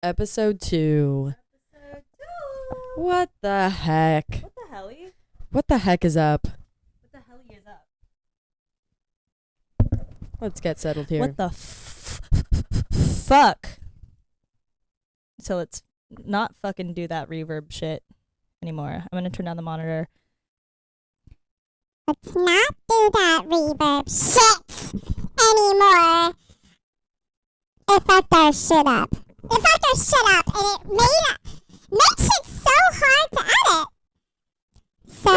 Episode 2. Episode 2. What the heck? What the helly? What the heck is up? What the helly is up? Let's get settled here. What the fuck? So let's not fucking do that reverb shit anymore. I'm gonna turn down the monitor. Let's not do that reverb shit anymore. It fucked our shit up. It fucked our shit up, and it makes it so hard to edit. So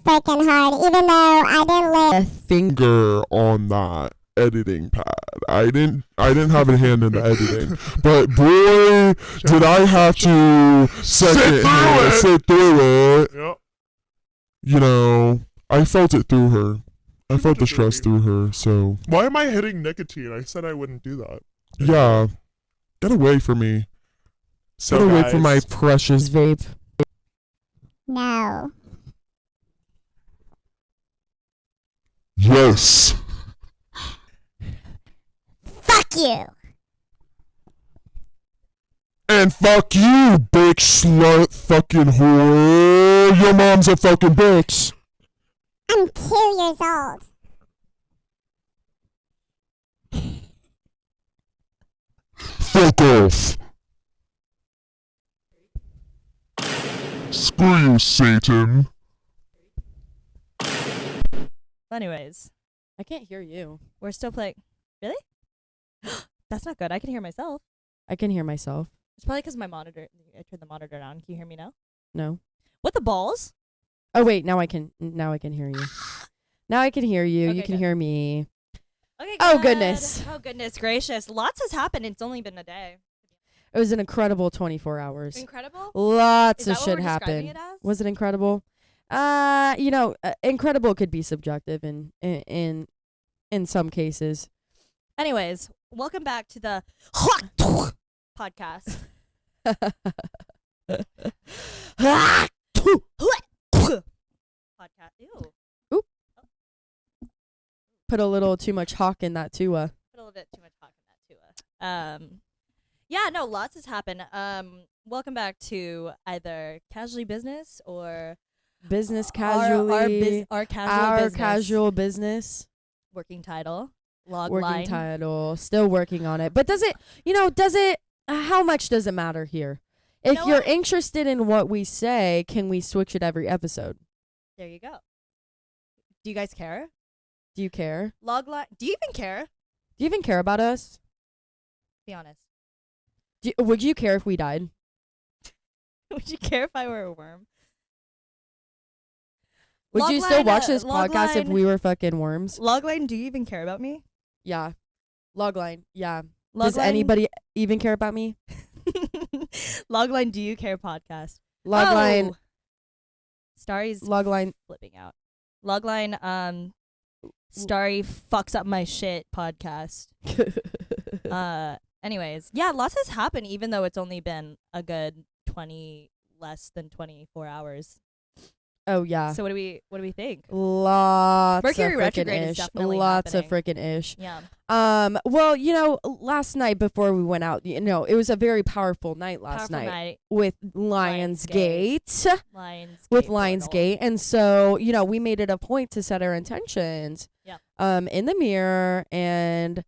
freaking hard, even though I didn't let finger on that editing pad. I didn't have a hand in the editing, but boy, did I have to sit through it. Yep. You know, I felt it through her. I felt the stress through her. So Why am I hitting nicotine? I said I wouldn't do that. yeah, get away from me. So Get away guys, from my precious vape. no. Yes. Fuck you. And fuck you, big slut fucking whore. Your mom's a fucking bitch. I'm 2 years old. Fuck off. Screw you, Satan. Anyways, I can't hear you. we're still playing. Really? That's not good. I can hear myself. I can hear myself. It's probably because my monitor. I turned the monitor down. Can you hear me now? No. What the balls? Oh wait, now I can hear you. Now I can hear you. Okay, You can good. hear me. Okay. Oh, good. goodness. Oh goodness gracious! Lots has happened. It's only been a day. It was an incredible 24 hours. Incredible. Lots Is that of what shit we're describing happened. it as? Was it incredible? Incredible could be subjective in some cases. Anyways, welcome back to the podcast. Podcast. Ew. Put a little too much hawk in that too. Put a little bit too much talk in that too. Yeah, no, lots has happened. Welcome back to either Casually Business or Business casually. our casual Our business. casual business. Working title. Log Working line. title. Still working on it. But how much does it matter here? If know you're what? interested in what we say, can we switch it every episode? There you go. Do you guys care? Do you care? Log line. Do you even care? Do you even care about us? Be honest. Would you care if we died? Would you care if I were a worm? Would Log you still line, watch this log podcast if line. we were fucking worms? Logline, do you even care about me? Yeah. Logline. Yeah. Logline, Does anybody even care about me? Logline, do you care podcast? Logline. Oh! Starry's Logline. flipping out. Logline, Starry fucks up my shit podcast. Anyways, yeah, lots has happened even though it's only been a good less than 24 hours. Oh yeah. So what do we think? Lots Mercury of retrograde frickin' is ish. definitely Lots of happening. frickin' ish. Yeah. Well, last night before we went out, it was a very powerful night last Powerful night with Lionsgate. Lionsgate. With portal. Lionsgate. And so, we made it a point to set our intentions Yeah. in the mirror, and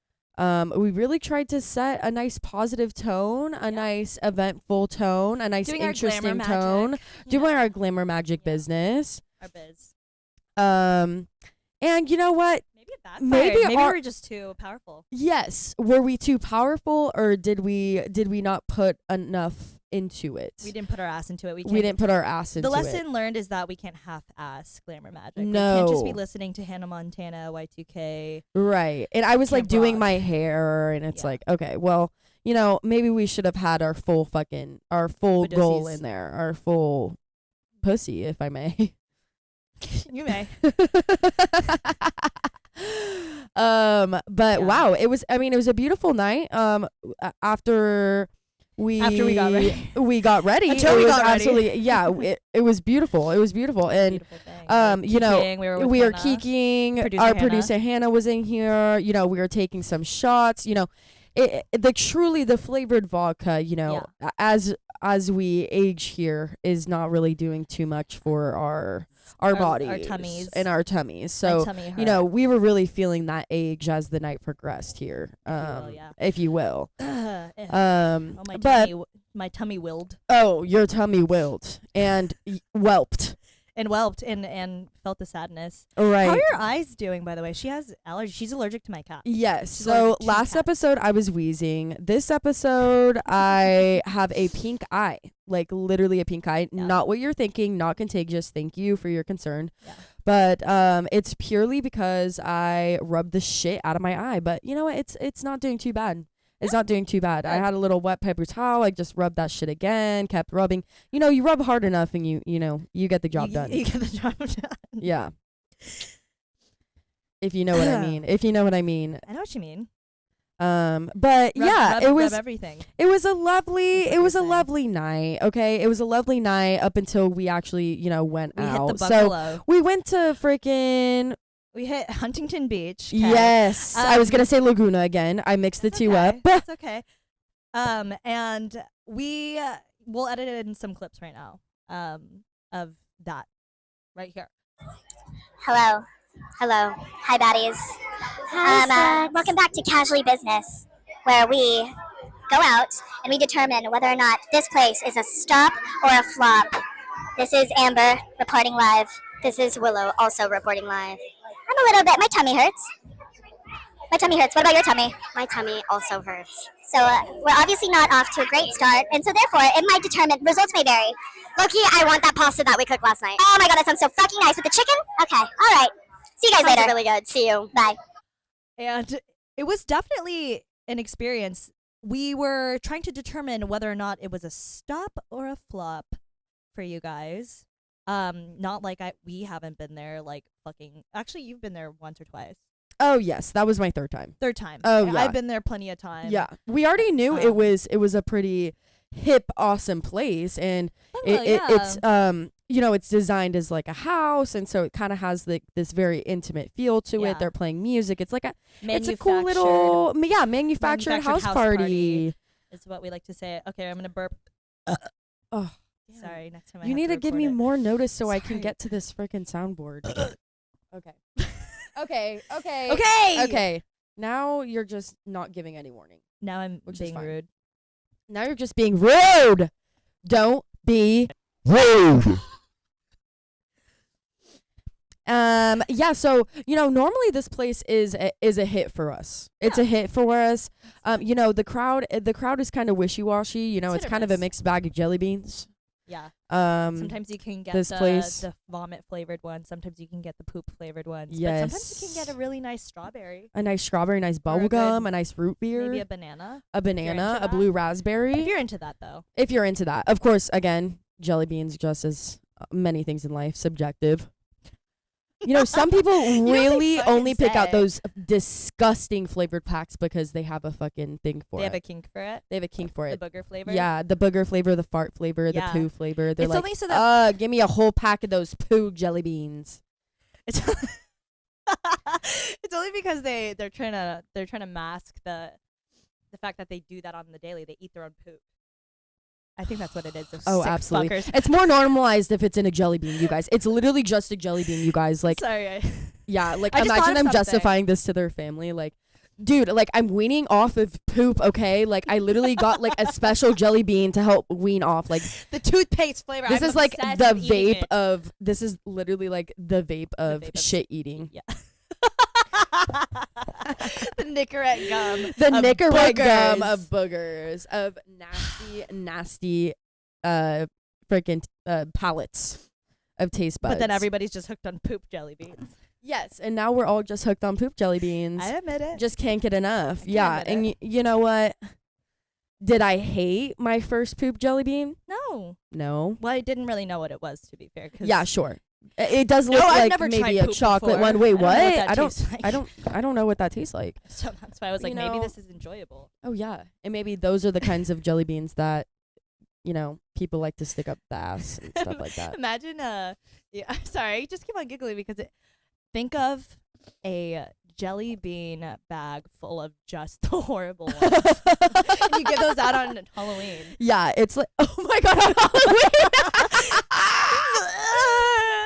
we really tried to set a nice positive tone, a nice eventful tone, a nice Doing our interesting glamour tone, magic. doing Yeah. our glamour magic Yeah. business. Our biz. And you know what? Maybe it backfired. Maybe Maybe our- we're just too powerful. Yes. Were we too powerful, or did we not put enough into it? We didn't put our ass into it. We didn't put our ass into The it. lesson learned is that we can't half-ass glamour magic. We can't just be No. listening to Hannah Montana, Y2K. Right. And I was like Camp doing Rock. my hair, and it's Yeah. like, okay, well, maybe we should have had our full goal Badussies. in there, our full pussy, if I may. You may. But Yeah. wow, it was a beautiful night. After we got ready. we got ready. Until it we was got ready. absolutely it was beautiful. It was beautiful. And Beautiful thing. kikiing, we were with we were Hannah. kikiing. Producer Our Hannah. producer Hannah was in here. We were taking some shots. the truly the flavored vodka, you know, as we age here, is not really doing too much for our bodies, our tummies. and our tummies. My So tummy you know, hurt. we were really feeling that age as the night progressed here, if you will. Oh, my But tummy, my tummy willed oh, your tummy willed and whelped. and whelped and felt the sadness. Right. How are your eyes doing, by the way? She has allergies. She's allergic to my cat. Yes. She's So allergic to last cats. episode I was wheezing. This episode I have a pink eye, like literally a pink eye. Yeah. Not what you're thinking. Not contagious. Thank you for your concern. Yeah. But it's purely because I rubbed the shit out of my eye. But you know what? It's not doing too bad. It's not doing too bad. I Good. had a little wet paper towel. I just rubbed that shit again. Kept rubbing. You know, you rub hard enough, and you get the job done. You get the job done. Yeah. If you know what I mean. If you know what I mean. I know what you mean. But yeah, rub, it was rub everything. it was a lovely That's it what was a you're saying. lovely night. Okay, it was a lovely night up until we actually went We hit out. the So bungalow. we went to freaking We hit Huntington Beach. 'Kay. yes. I was Um, gonna say Laguna again. I mixed the That's two okay. up. That's okay. And we we'll edit in some clips right now. Of that right here. Hello. Hello. Hi, baddies. Welcome back to Casually Business, where we go out and we determine whether or not this place is a stop or a flop. This is Amber reporting live. This is Willow also reporting live. I'm a little bit, my tummy hurts. My tummy hurts. What about your tummy? My tummy also hurts. So we're obviously not off to a great start, and so therefore it might determine, results may vary. Loki, I want that pasta that we cooked last night. Oh my god, that sounds so fucking nice with the chicken. Okay, all right. See you guys later. Really good. See you. Bye. And it was definitely an experience. We were trying to determine whether or not it was a stop or a flop for you guys. Not like we haven't been there like fucking. Actually, you've been there once or twice. Oh yes, that was my third time. Third time. Oh, yeah. I've been there plenty of times. Yeah, we already knew Um, it was a pretty hip, awesome place, and Oh, it's it's designed as like a house, and so it kind of has like this very intimate feel to Yeah. it. They're playing music. It's like it's a cool Manufactured little manufactured house party. is what we like to say. Okay, I'm gonna burp. Oh, Sorry, next time I you have need to give me record it. more notice so I can Sorry. get to this freaking soundboard. Okay. Okay. Okay. Now you're just not giving any warning. Now I'm Which is being fine. rude. Now you're just being rude. Don't be. Rude. Yeah, so normally this place is a hit for us. It's a hit for us. The crowd is kind of wishy-washy. It's It's hit or kind of a miss. mixed bag of jelly beans. Yeah. Um Sometimes you can get this place- the vomit flavored one. Sometimes you can get the poop flavored ones. But Yes. sometimes you can get a really nice strawberry. a nice strawberry, nice Or a bubble good- gum, a nice root beer, Maybe a banana. a banana, into a blue that. raspberry. If you're into that though. If you're into that. Of course, again, jelly beans, just as many things in life, subjective. Some people what they really fucking only pick out say. those disgusting flavored packs because they have a fucking thing for They it. have a kink for it. They have a kink for The it. booger flavor. Yeah, the booger flavor, the fart flavor, the Yeah. poo flavor. They're It's like, only so that give me a whole pack of those poo jelly beans. it's it's only because they're trying to mask the fact that they do that on the daily. They eat their own poop. I think that's what it is. Those Oh, sick absolutely. fuckers. It's more normalized if it's in a jelly bean, you guys. It's literally just a jelly bean, you guys. Like, Sorry. yeah, like I just thought imagine of them something. justifying this to their family. Like, dude, like I'm weaning off of poop, okay? Like I literally got like a special jelly bean to help wean off. Like The toothpaste flavor. this I'm is like obsessed the with eating vape it. of this is literally like the vape of vape of- shit eating. Yeah. The Nicorette gum. The of Nicorette gum boogers. of boogers, of nasty freaking pallets of taste buds. But then everybody's just hooked on poop jelly beans. yes, and now we're all just hooked on poop jelly beans. I admit it. Just can't get enough. can't Yeah, admit and you know what? Did I hate my first poop jelly bean? No. No. Well, I didn't really know what it was, to be fair. 'Cause Yeah, sure. It does No, look I've like never maybe tried a poop chocolate before. one. Wait, I don't know what? that I don't. tastes like. I don't know what that tastes like. So that's why I was like, You maybe know- this is enjoyable. Oh yeah, and maybe those are the kinds of jelly beans that, people like to stick up the ass and stuff like that. Imagine, yeah, sorry, just keep on giggling because think of a jelly bean bag full of just the horrible ones. And you give those out on Halloween. Yeah, it's like, oh my god, on Halloween.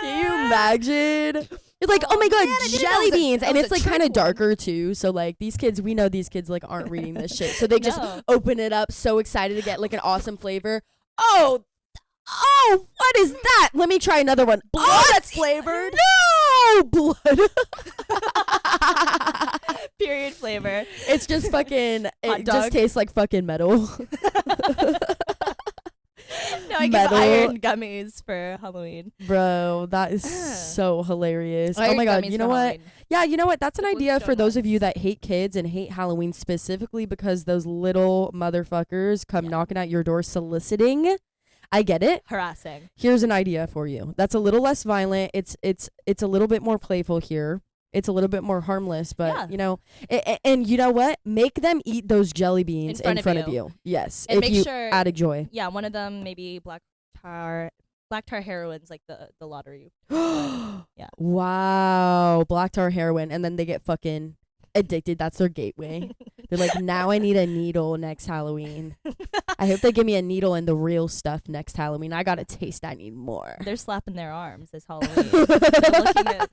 Can you imagine? It's like, oh my god, man, I didn't know jelly it was a- beans, that and was it's a like kind trick of darker too. So like these kids, we know these kids like aren't reading this shit, so they just No. open it up, so excited to get like an awesome flavor. Oh, what is that? Let me try another one. Blood that's flavored. No blood. Period flavor. It's just fucking. Hot It dog. just tastes like fucking metal. No, I give Metal. iron gummies for Halloween. Bro, that is so hilarious. Oh Iron my god, gummies you for know what? Halloween. Yeah, you know what? That's an With idea for those of you donuts. that hate kids and hate Halloween specifically because those little motherfuckers come Yeah. knocking at your door soliciting. I get it. Harassing. Here's an idea for you. That's a little less violent. It's a little bit more playful here. It's a little bit more harmless, but Yeah. you know, and you know what? Make them eat those jelly beans In front of you. Yes, And if make you sure- add a joy. Yeah, one of them maybe black tar heroin's like the lottery. Yeah. Wow, black tar heroin, and then they get fucking addicted. That's their gateway. They're like, now I need a needle next Halloween. I hope they give me a needle and the real stuff next Halloween. I gotta taste. I need more. They're slapping their arms this Halloween. they're looking at.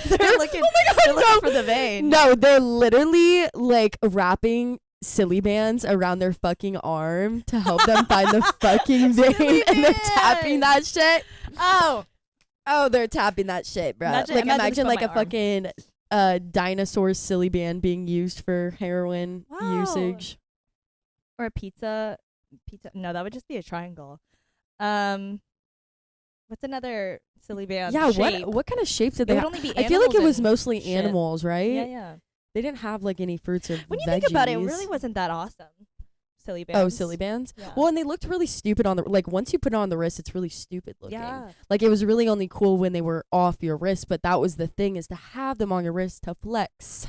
They're looking. Oh my God, they're looking no. for the vein. No, they're literally like wrapping silly bands around their fucking arm to help them find the fucking vein, Silly and they're tapping band. that shit. Oh, Oh, they're tapping that shit, bro. Imagine- like imagine this imagine on like my a arm. fucking dinosaur silly band being used for heroin Wow. usage. or a pizza. No, that would just be a triangle. What's another silly band? Yeah, shape? what kind of shapes did It they would have? only be. I feel like it animals was and mostly shit. animals, right? Yeah, yeah. They didn't have like any fruits or When you veggies. think about it, it really wasn't that awesome. Silly bands. Oh, silly bands. Yeah. Well, and they looked really stupid on the like. Once you put it on the wrist, it's really stupid looking. Yeah. Like it was really only cool when they were off your wrist, but that was the thing, is to have them on your wrist to flex,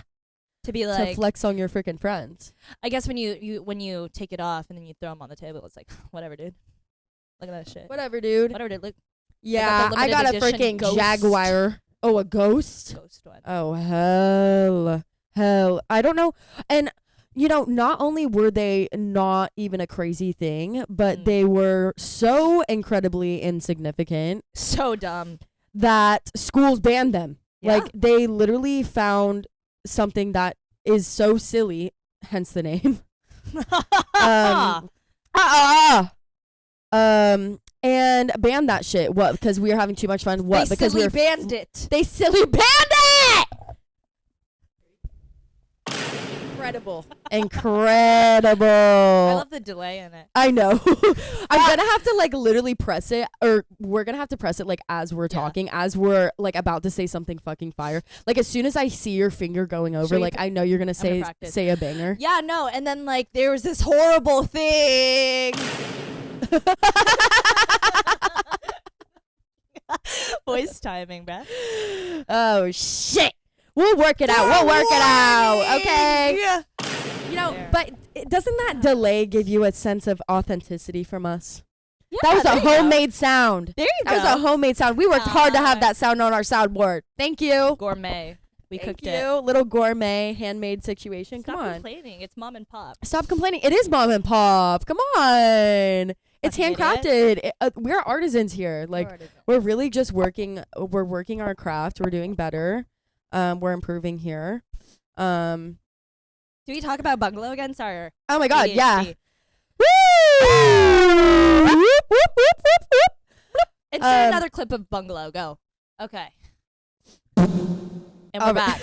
To be to like, flex on your freaking friends. I guess when you take it off and then you throw them on the table, it's like whatever, dude. Look at that shit. Whatever, dude. Whatever, dude. Look, Yeah, the I got a limited edition freaking ghost. Jaguar. Oh, a ghost. ghost one. Oh hell! I don't know. And you know, not only were they not even a crazy thing, but Mm. they were so incredibly insignificant So dumb. that schools banned them. Yeah. Like they literally found something that is so silly, hence the name. And banned that shit. What? Because we were having too much fun. What? They Because silly we were banned it. They silly banned it. Incredible. I love the delay in it. I know. I'm gonna have to like literally press it, or we're gonna have to press it like as we're Yeah. talking, as we're like about to say something fucking fire. Like as soon as I see your finger going over, Sure, you like pr- I know you're gonna gonna say practice. say a banger. Yeah, no, and then like there was this horrible thing. Voice timing, bruh. Oh shit. We'll work it out. We'll work it out. Okay. Yeah. You know, There. but doesn't that delay give you a sense of authenticity from us? Yeah, That was there a you go. homemade sound. There you That go. was a homemade sound. We worked hard to have Ah. that sound on our soundboard. Thank you. Gourmet. We Thank cooked you. it. Little gourmet handmade situation. Stop Come on. complaining. It's mom and pop. Stop complaining. It is mom and pop. Come on. It's Fucking handcrafted. We're artisans here. Like we're really just working. We're working our craft. We're doing better. We're improving here. Do we talk about bungalow again? Sorry. Oh my God. Yeah. ADHD. Woo! Whoop, whoop, whoop, whoop, whoop. Insert another clip of bungalow. Go. Okay. And we're back.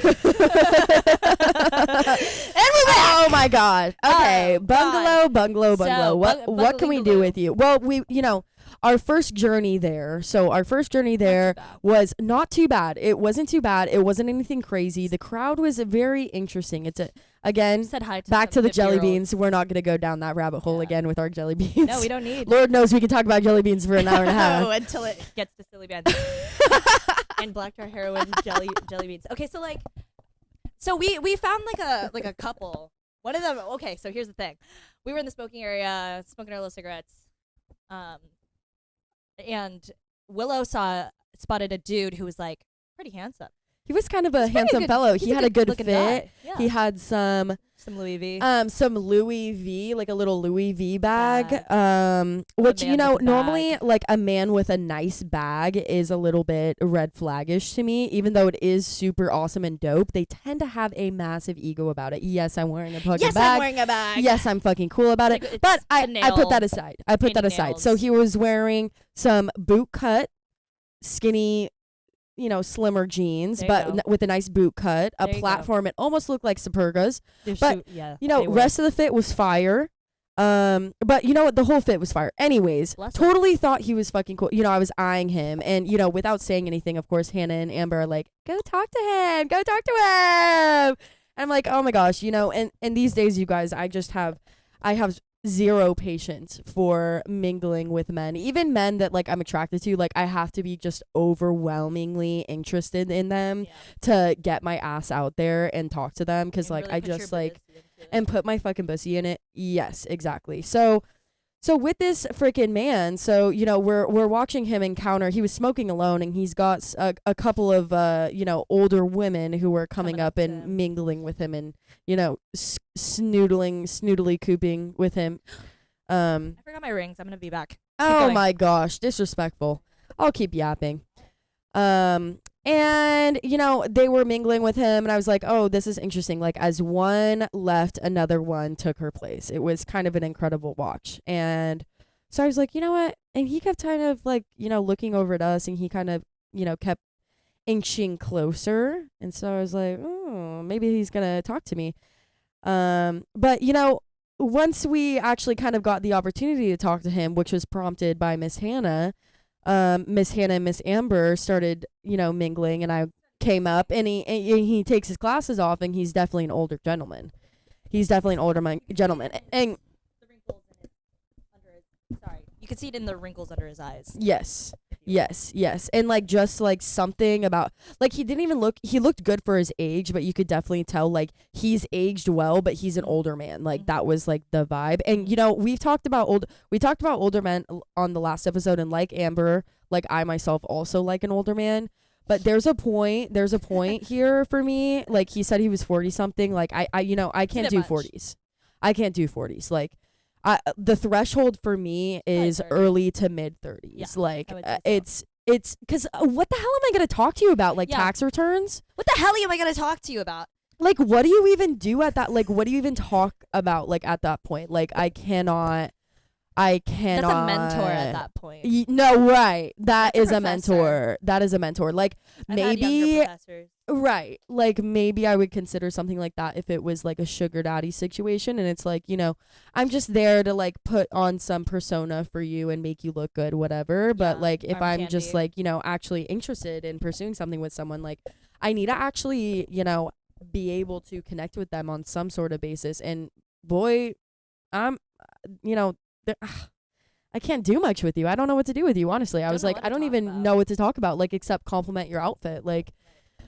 Oh my God. Okay. Oh, bungalow, bungalow, So, bungalow. What can we do bungalow. with you? Well, our first journey there. So our first journey there was not too bad. It wasn't too bad. It wasn't anything crazy. The crowd was very interesting. Again, Said hi to back some to the jelly 50-year-olds. beans. We're not going to go down that rabbit hole Yeah. again with our jelly beans. No, we don't need. Lord knows we can talk about jelly beans for an hour and a half. Oh, until it gets to silly bands and black tar heroin jelly beans. Okay, so like, we found like a couple. One of them. Okay, so here's the thing. We were in the smoking area, smoking our little cigarettes, and Willow spotted a dude who was like pretty handsome. He was kind of a He's pretty handsome good- fellow. he's He had a good good-looking fit. guy. Yeah. He had some Louis V. Louis V, like a little Louis V bag. Which, man with a normally bag. like a man with a nice bag is a little bit red flaggish to me, even though it is super awesome and dope. They tend to have a massive ego about it. Yes, I'm wearing a fucking Yes, bag. I'm wearing a bag. Yes, I'm fucking cool about it. Like, But it's I a put that nail aside. I put that painting aside. So nails. he was wearing some boot cut, skinny, slimmer jeans, There you but go. with a nice boot cut, a There you go. platform. It almost looked like Supergas. They're but, yeah, You they know, were. rest of the fit was fire. But you know what? The whole fit was fire. Anyways, Bless him. totally thought he was fucking cool. I was eyeing him, and without saying anything, of course, Hannah and Amber are like, "Go talk to him. Go talk to him." And I'm like, "Oh my gosh, and these days, you guys, I have zero patience for mingling with men, even men that like I'm attracted to. Like I have to be just overwhelmingly interested in them to get my ass out there and talk to them, because like I just like and put my fucking pussy in it. Yes, exactly. So with this freaking man, we're watching him encounter. He was smoking alone, and he's got a couple of older women who were coming up to and him. mingling with him, and snoodly cooping with him. I forgot my rings. I'm gonna be back. Oh going. my gosh, disrespectful. I'll keep yapping. And they were mingling with him, and I was like, oh, this is interesting. Like as one left, another one took her place. It was kind of an incredible watch. And so I was like, you know what? And he kept kind of like, looking over at us, and he kind of, kept inching closer. And so I was like, oh, maybe he's gonna talk to me. But once we actually kind of got the opportunity to talk to him, which was prompted by Miss Hannah and Miss Amber started, mingling, and I came up, and he takes his glasses off, and he's definitely an older gentleman. He's definitely an older gentleman. And The wrinkles in sorry, you can see it in the wrinkles under his eyes. yes. And like just like something about like he looked good for his age, but you could definitely tell like he's aged well, but he's an older man. Like that was like the vibe. And we talked about older men on the last episode, and like Amber, like I myself also like an older man. But there's a point here for me. Like he said he was 40 something. Like I can't bit do much. 40s. I can't do 40s. Like the threshold for me is 30. early to mid 30s. Yeah, like I would say so. it's because what the hell am I going to talk to you about? Like Yeah. tax returns? What the hell am I gonna talk to you about? Like what do you even do at that? Like what do you even talk about? Like at that point? Like I cannot. That's a mentor at that point. No, right. That That's a is a professor. mentor. That is a mentor. Like I've had maybe younger professors. right. Like maybe I would consider something like that if it was like a sugar daddy situation, and it's like, I'm just there to like put on some persona for you and make you look good, whatever. But Yeah, like if arm I'm just candy. like, actually interested in pursuing something with someone, like I need to actually, be able to connect with them on some sort of basis. And boy, I'm I can't do much with you. I don't know what to do with you, honestly. I Don't was know like, what I to don't talk even about. know what to talk about, like, except compliment your outfit. Like,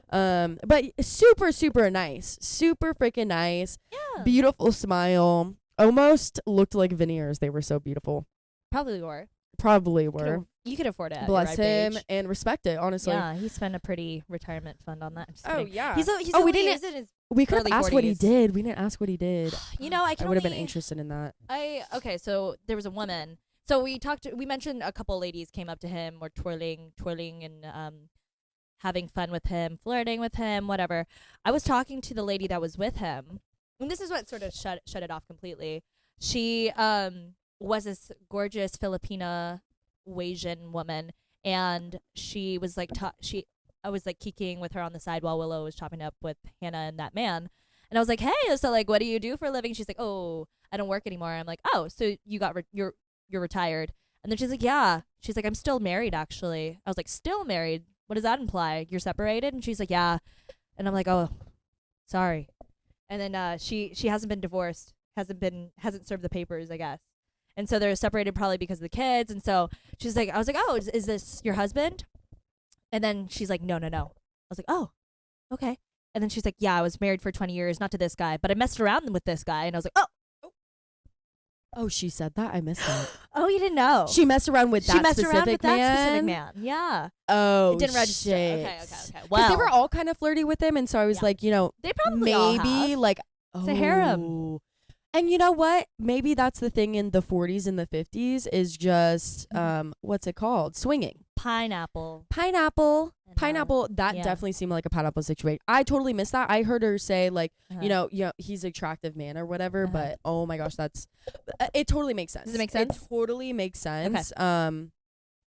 but super, super nice. Super freaking nice. Yeah. Beautiful smile. Almost looked like veneers. They were so beautiful. Probably were. Probably were. You could afford it. At Bless your ripe him age. and respect it, honestly. Yeah, he spent a pretty retirement fund on that. Just Oh, kidding. yeah. He's Oh, we only- didn't- he's in his- We could have early asked what he 40s. did. We didn't ask what he did. I can I would have been only- interested in that. Okay, so there was a woman. So we mentioned a couple ladies came up to him, were twirling and having fun with him, flirting with him, whatever. I was talking to the lady that was with him, and this is what sort of shut it off completely. She was this gorgeous Filipina Asian woman, and she was like I was like kikiing with her on the side while Willow was chopping up with Hannah and that man. And I was like, hey, so like, what do you do for a living? She's like, oh, I don't work anymore. I'm like, oh, so you got you're retired. And then she's like, yeah. She's like, I'm still married, actually. I was like, still married? What does that imply? You're separated? And she's like, yeah. And I'm like, oh, sorry. And then she hasn't been divorced, hasn't served the papers, I guess. And so they're separated probably because of the kids. And so she's like, I was like, oh, is this your husband? And then she's like, no. I was like, oh, okay. And then she's like, yeah, I was married for 20 years, not to this guy, but I messed around with this guy. And I was like, oh. Oh, she said that? I missed that. Oh, you didn't know. She messed around with that She messed specific around with man. that specific man. Yeah. Oh, It didn't register. shit. Okay. Because Well, they were all kind of flirty with him, and so I was Yeah. like, they probably all maybe have. like It's a harem. oh. And you know what? Maybe that's the thing in the 40s and the 50s is just what's it called? Swinging. Pineapple. Pineapple. And, Pineapple. That yeah. definitely seemed like a pineapple situation. I totally missed that. I heard her say like, Uh-huh. he's an attractive man or whatever. Uh-huh. But oh my gosh, that's it. Totally makes sense. Does it make sense? It totally makes sense.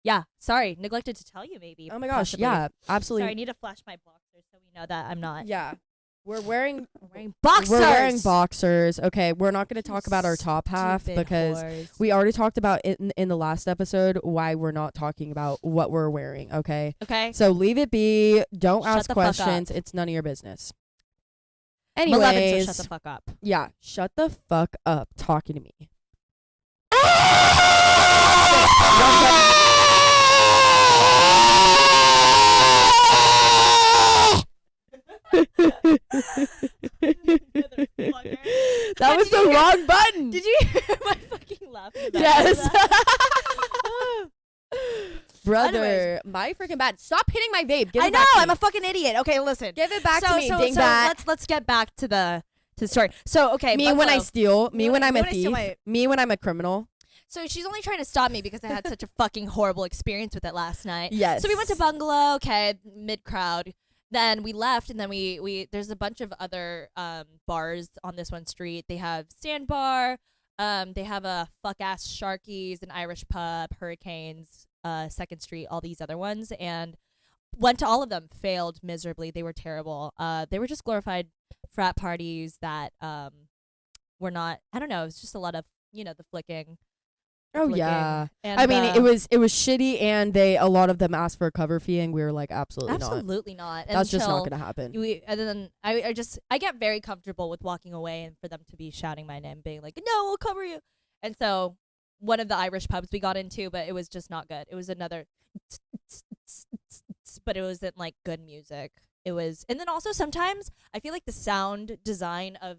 Yeah. Sorry, neglected to tell you. Maybe. Oh my gosh, possibly. yeah, absolutely. Sorry, I need to flash my boxers so we know that I'm not. Yeah, we're wearing boxers. We're wearing boxers. Okay, we're not going to talk about our top half Stupid because whores. we already talked about it in the last episode why we're not talking about what we're wearing. Okay, Okay. so leave it be. Don't Shut ask the fuck questions. up. It's none of your business. I'm 11, so Anyways, shut the fuck up. yeah, shut the fuck up talking to me. That was the wrong button. Did you hear my fucking laugh? in the back Yes. of that? Brother, Anyways. my freaking bad. Stop hitting my vape. Give I it know. back to I'm me. a fucking idiot. Okay, listen. Give it back so, to me, so, dingbat. let's get back to the story. So okay, Me when I Buffalo. steal. Me when I'm a when I steal thief. my- Me when I'm a criminal. So she's only trying to stop me because I had such a fucking horrible experience with it last night. Yes. So we went to Bungalow, okay, mid crowd. Then we left, and then we there's a bunch of other bars on this one street. They have Sandbar, they have a fuck ass Sharkies, an Irish pub, Hurricanes, Second Street, all these other ones, and went to all of them. Failed miserably. They were terrible. They were just glorified frat parties that were not. I don't know. It was just a lot of the flicking. Oh flicking. yeah. And, I mean, it was shitty, and a lot of them asked for a cover fee, and we were like, absolutely not. absolutely not. That's just not Until gonna happen. and then I get very comfortable with walking away and for them to be shouting my name, being like, "No, we'll cover you." And so one of the Irish pubs we got into, but it was just not good. It was another, but it wasn't like good music. It was, and then also sometimes I feel like the sound design of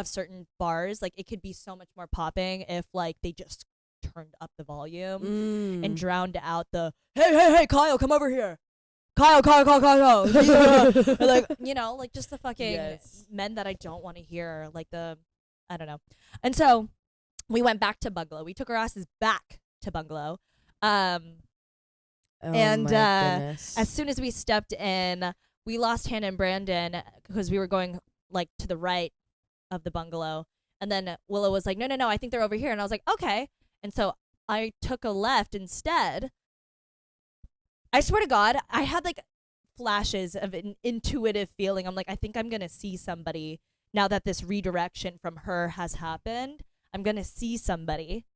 certain bars, like it could be so much more popping if like they just turned up the volume Mm. and drowned out the hey Kyle, come over here. Kyle. Yeah. Like, like just the fucking Yes. men that I don't want to hear, like I don't know. And so we went back to Bungalow. We took our asses back to Bungalow. Oh and, my goodness. As soon as we stepped in, we lost Hannah and Brandon because we were going like to the right of the Bungalow. And then Willow was like, no, I think they're over here. And I was like, okay. And so I took a left instead. I swear to God, I had like flashes of an intuitive feeling. I'm like, I think I'm going to see somebody now that this redirection from her has happened. I'm going to see somebody.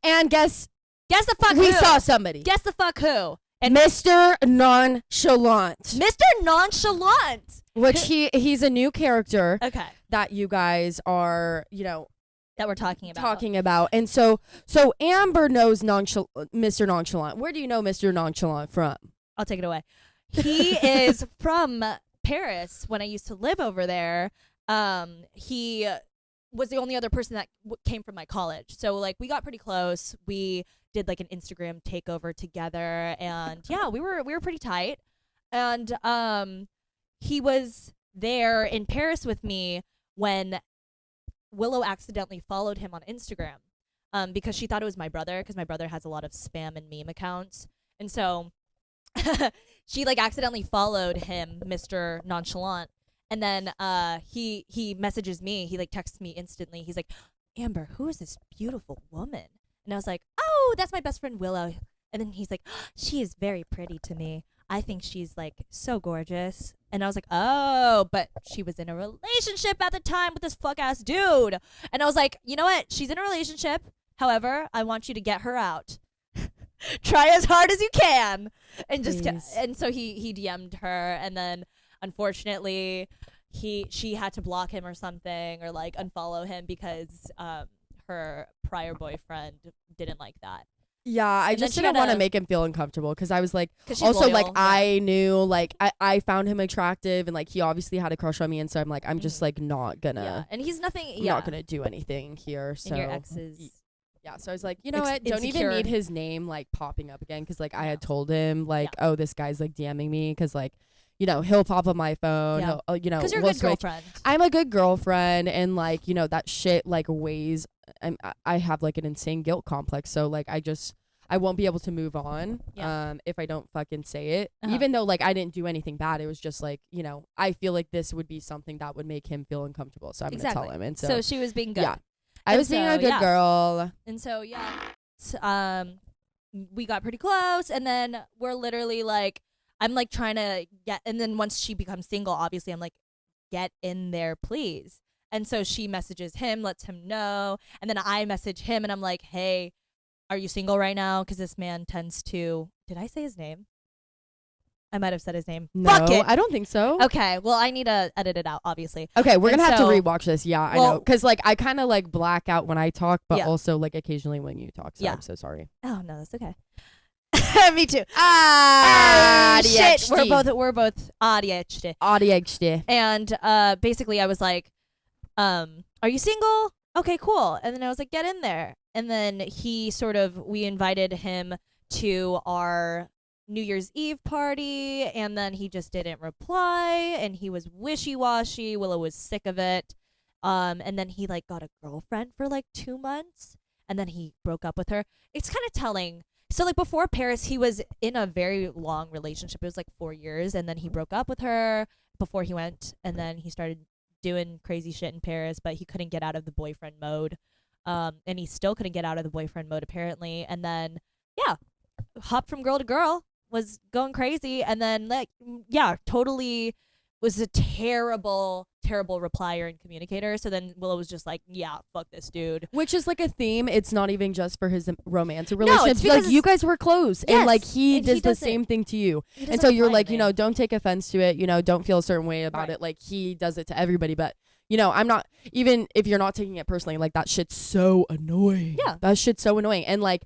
And guess Guess the fuck we who? saw somebody. Guess the fuck who? And Mr. Nonchalant, Mr. Nonchalant. which he's a new character Okay. that you guys are, That we're talking about. talking about. And so Amber knows Mr. Nonchalant. Where do you know Mr. Nonchalant from? I'll take it away. He is from Paris when I used to live over there. He was the only other person that came from my college. So like we got pretty close. We did like an Instagram takeover together, and yeah, we were pretty tight. And he was there in Paris with me when Willow accidentally followed him on Instagram because she thought it was my brother, because my brother has a lot of spam and meme accounts. And so she like accidentally followed him, Mr. Nonchalant. And then he messages me. He like texts me instantly. He's like, Amber, who is this beautiful woman? And I was like, oh, that's my best friend Willow. And then he's like, she is very pretty to me. I think she's like so gorgeous. And I was like, oh, but she was in a relationship at the time with this fuck ass dude. And I was like, you know what? She's in a relationship. However, I want you to get her out. Try as hard as you can. And just Please. and so he DM'd her, and then unfortunately she had to block him or something, or like unfollow him because her prior boyfriend didn't like that. Yeah, I And then just she didn't had want to a- make him feel uncomfortable because I was like, 'Cause she's also like loyal, yeah. I knew like I found him attractive and like he obviously had a crush on me, and so I'm like I'm just Mhm. like not yeah, gonna and he's nothing. I'm Yeah, not gonna do anything here. So and your exes. yeah, so I was like, you know Ex- what? Don't even insecure. need his name like popping up again because like I Yeah. had told him like, oh, this guy's like DMing me because like, you know, he'll pop up my phone. Yeah. He'll, you know, Because you're a we'll good switch. girlfriend. I'm a good girlfriend, and like, you know, that shit like weighs. I have like an insane guilt complex, so like I won't be able to move on Yeah. if I don't fucking say it. Uh-huh. Even though like I didn't do anything bad, it was just like, you know, I feel like this would be something that would make him feel uncomfortable, so I'm gonna Exactly. tell him. And So she was being good. yeah, I And was being a so, good yeah. girl. And so we got pretty close, and then we're literally like, I'm like trying to get, and then once she becomes single, obviously I'm like, get in there, please. And so she messages him, lets him know, and then I message him, and I'm like, hey, are you single right now? Because this man tends to. Did I say his name? I might have said his name. No, Fuck it. I don't think so. Okay, well I need to edit it out, obviously. Okay, we're And gonna have to so- rewatch this. Yeah, I know, Well- because like I kind of like black out when I talk, but Yeah. also like occasionally when you talk. So Yeah. I'm so sorry. Oh no, that's okay. Me too. Ah, Shit, we're both ADHD. ADHD. And basically I was like, are you single? Okay, cool. And then I was like, get in there. And then we invited him to our New Year's Eve party, and then he just didn't reply, and he was wishy-washy. Willow was sick of it. And then he like got a girlfriend for like 2 months, and then he broke up with her. It's kind of telling. So like before Paris, he was in a very long relationship. It was like 4 years, and then he broke up with her before he went, and then he started doing crazy shit in Paris, but he couldn't get out of the boyfriend mode. And he still couldn't get out of the boyfriend mode apparently. And then hopped from girl to girl, was going crazy, and then like totally was a terrible replier and communicator. So then Willow was just like, yeah, fuck this dude. Which is like a theme. It's not even just for his romantic No, it's relationships. because Like you guys were close, and like Yes, he and he does the doesn't- same thing to you. He And doesn't so you're reply like, to you me. know, don't take offense to it. You know, don't feel a certain way about Right. it. Like he does it to everybody, but you know, I'm not. Even if you're not taking it personally, like that shit's so annoying. Yeah. that shit's so annoying. And like,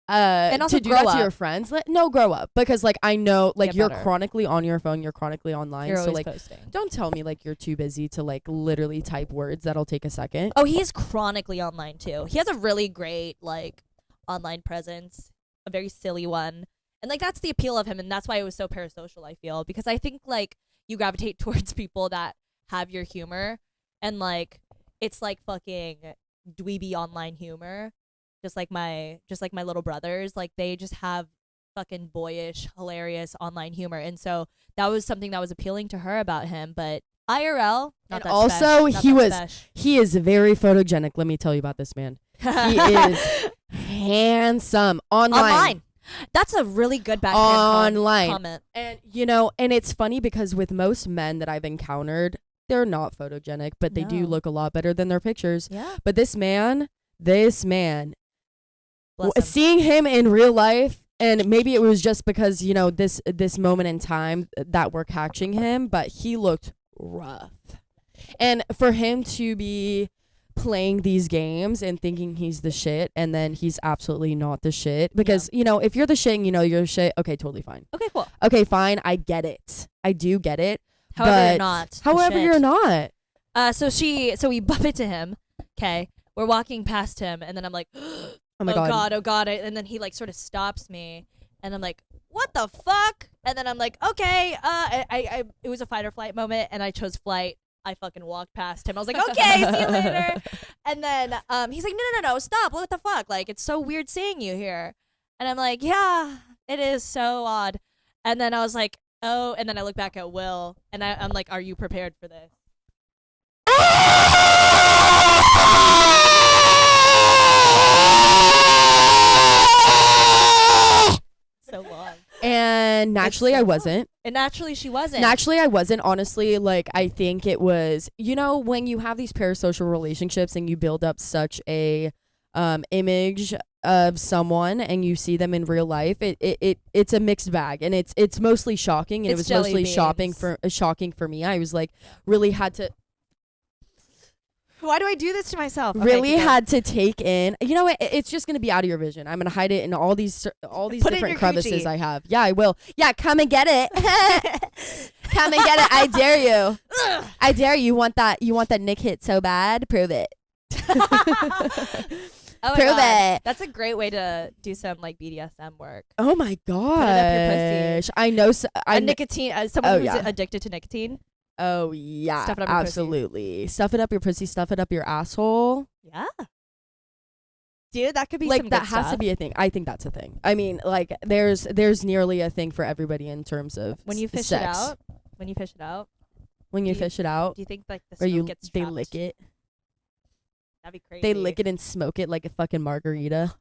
And also to do grow that to your up. friends, no, grow up, because like I know, like Get you're better. chronically on your phone, you're chronically online. You're So always like, posting. don't tell me like you're too busy to like literally type words that'll take a second. Oh, he is chronically online too. He has a really great like online presence, a very silly one. And like that's the appeal of him, and that's why it was so parasocial, I feel, because I think like you gravitate towards people that have your humor, and like it's like fucking dweeby online humor. Just like my little brothers, like they just have fucking boyish, hilarious online humor. And so that was something that was appealing to her about him, but IRL, not And that also, special, not he that was- special. He is very photogenic. Let me tell you about this man. He is handsome online. That's a really good backhand Online. comment. And you know, and it's funny because with most men that I've encountered, they're not photogenic, but they do No. look a lot better than their pictures. Yeah. But this man, Bless him. seeing him in real life, and maybe it was just because, you know, this moment in time that we're catching him, but he looked rough. And for him to be playing these games and thinking he's the shit, and then he's absolutely not the shit, because you know, if you're the shit and you know you're the shit, okay, totally fine. Okay, cool. Okay, fine, I get it. I do get it. However, but you're not. the However, shit. you're not. So we bump into him. Okay. We're walking past him, and then I'm like, Oh my god. oh god. And then he like sort of stops me, and I'm like, what the fuck? And then I'm like, okay. I it was a fight or flight moment, and I chose flight. I fucking walked past him. I was like, okay, see you later. And then he's like, no, stop. What the fuck? Like, it's so weird seeing you here. And I'm like, yeah, it is so odd. And then I was like, oh. And then I look back at Will, and I'm like, are you prepared for this? So long. And naturally, so I long. wasn't. And naturally, she wasn't. Naturally, I wasn't. Honestly, like, I think it was, you know, when you have these parasocial relationships and you build up such a image of someone and you see them in real life, it's a mixed bag, and it's mostly shocking, and It's it was jelly mostly beans. shocking for me. I was like, really had to Why do I do this to myself? Okay, really keep going. had to take in. You know what? It's just gonna be out of your vision. I'm gonna hide it in all these Put it in different your crevices coochie. I have. Yeah, I will. Yeah, come and get it. Come and get it. I dare you. I dare you. Want that? You want that Nick hit so bad? Prove it. Oh my Prove God. it. That's a great way to do some like BDSM work. Oh my it up your gosh! I know. Nicotine. Someone Oh, who's yeah. addicted to nicotine. Oh yeah, Stuff it up your pussy. absolutely. Stuff it up your pussy. Stuff it up your asshole. Yeah. Dude, that could be Like some that good has to stuff. be a thing. I think that's a thing. I mean, like there's nearly a thing for everybody in terms of when you fish sex. it out. When you fish it out, When you Do you- fish it out, do you think like the or smoke you gets they trapped? lick it. That'd be crazy. They lick it and smoke it like a fucking margarita.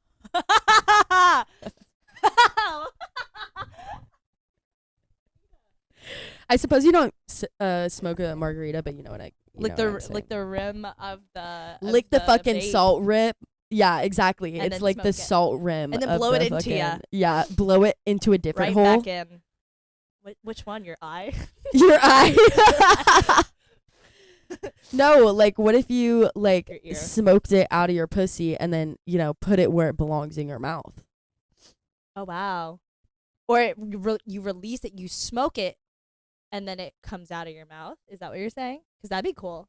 I suppose you don't smoke a margarita, but you know what I lick the rim of the lick the fucking vape. salt rip. Yeah, exactly. And it's then like the smoke it. salt rim, And then of blow the it into ya. fucking- Yeah, blow it into a different right hole. back in. Which one? Your eye? Your eye. No, like what if you like Your ear. smoked it out of your pussy and then put it where it belongs in your mouth? Oh wow. Or you release it, you smoke it, and then it comes out of your mouth. Is that what you're saying? Because that'd be cool.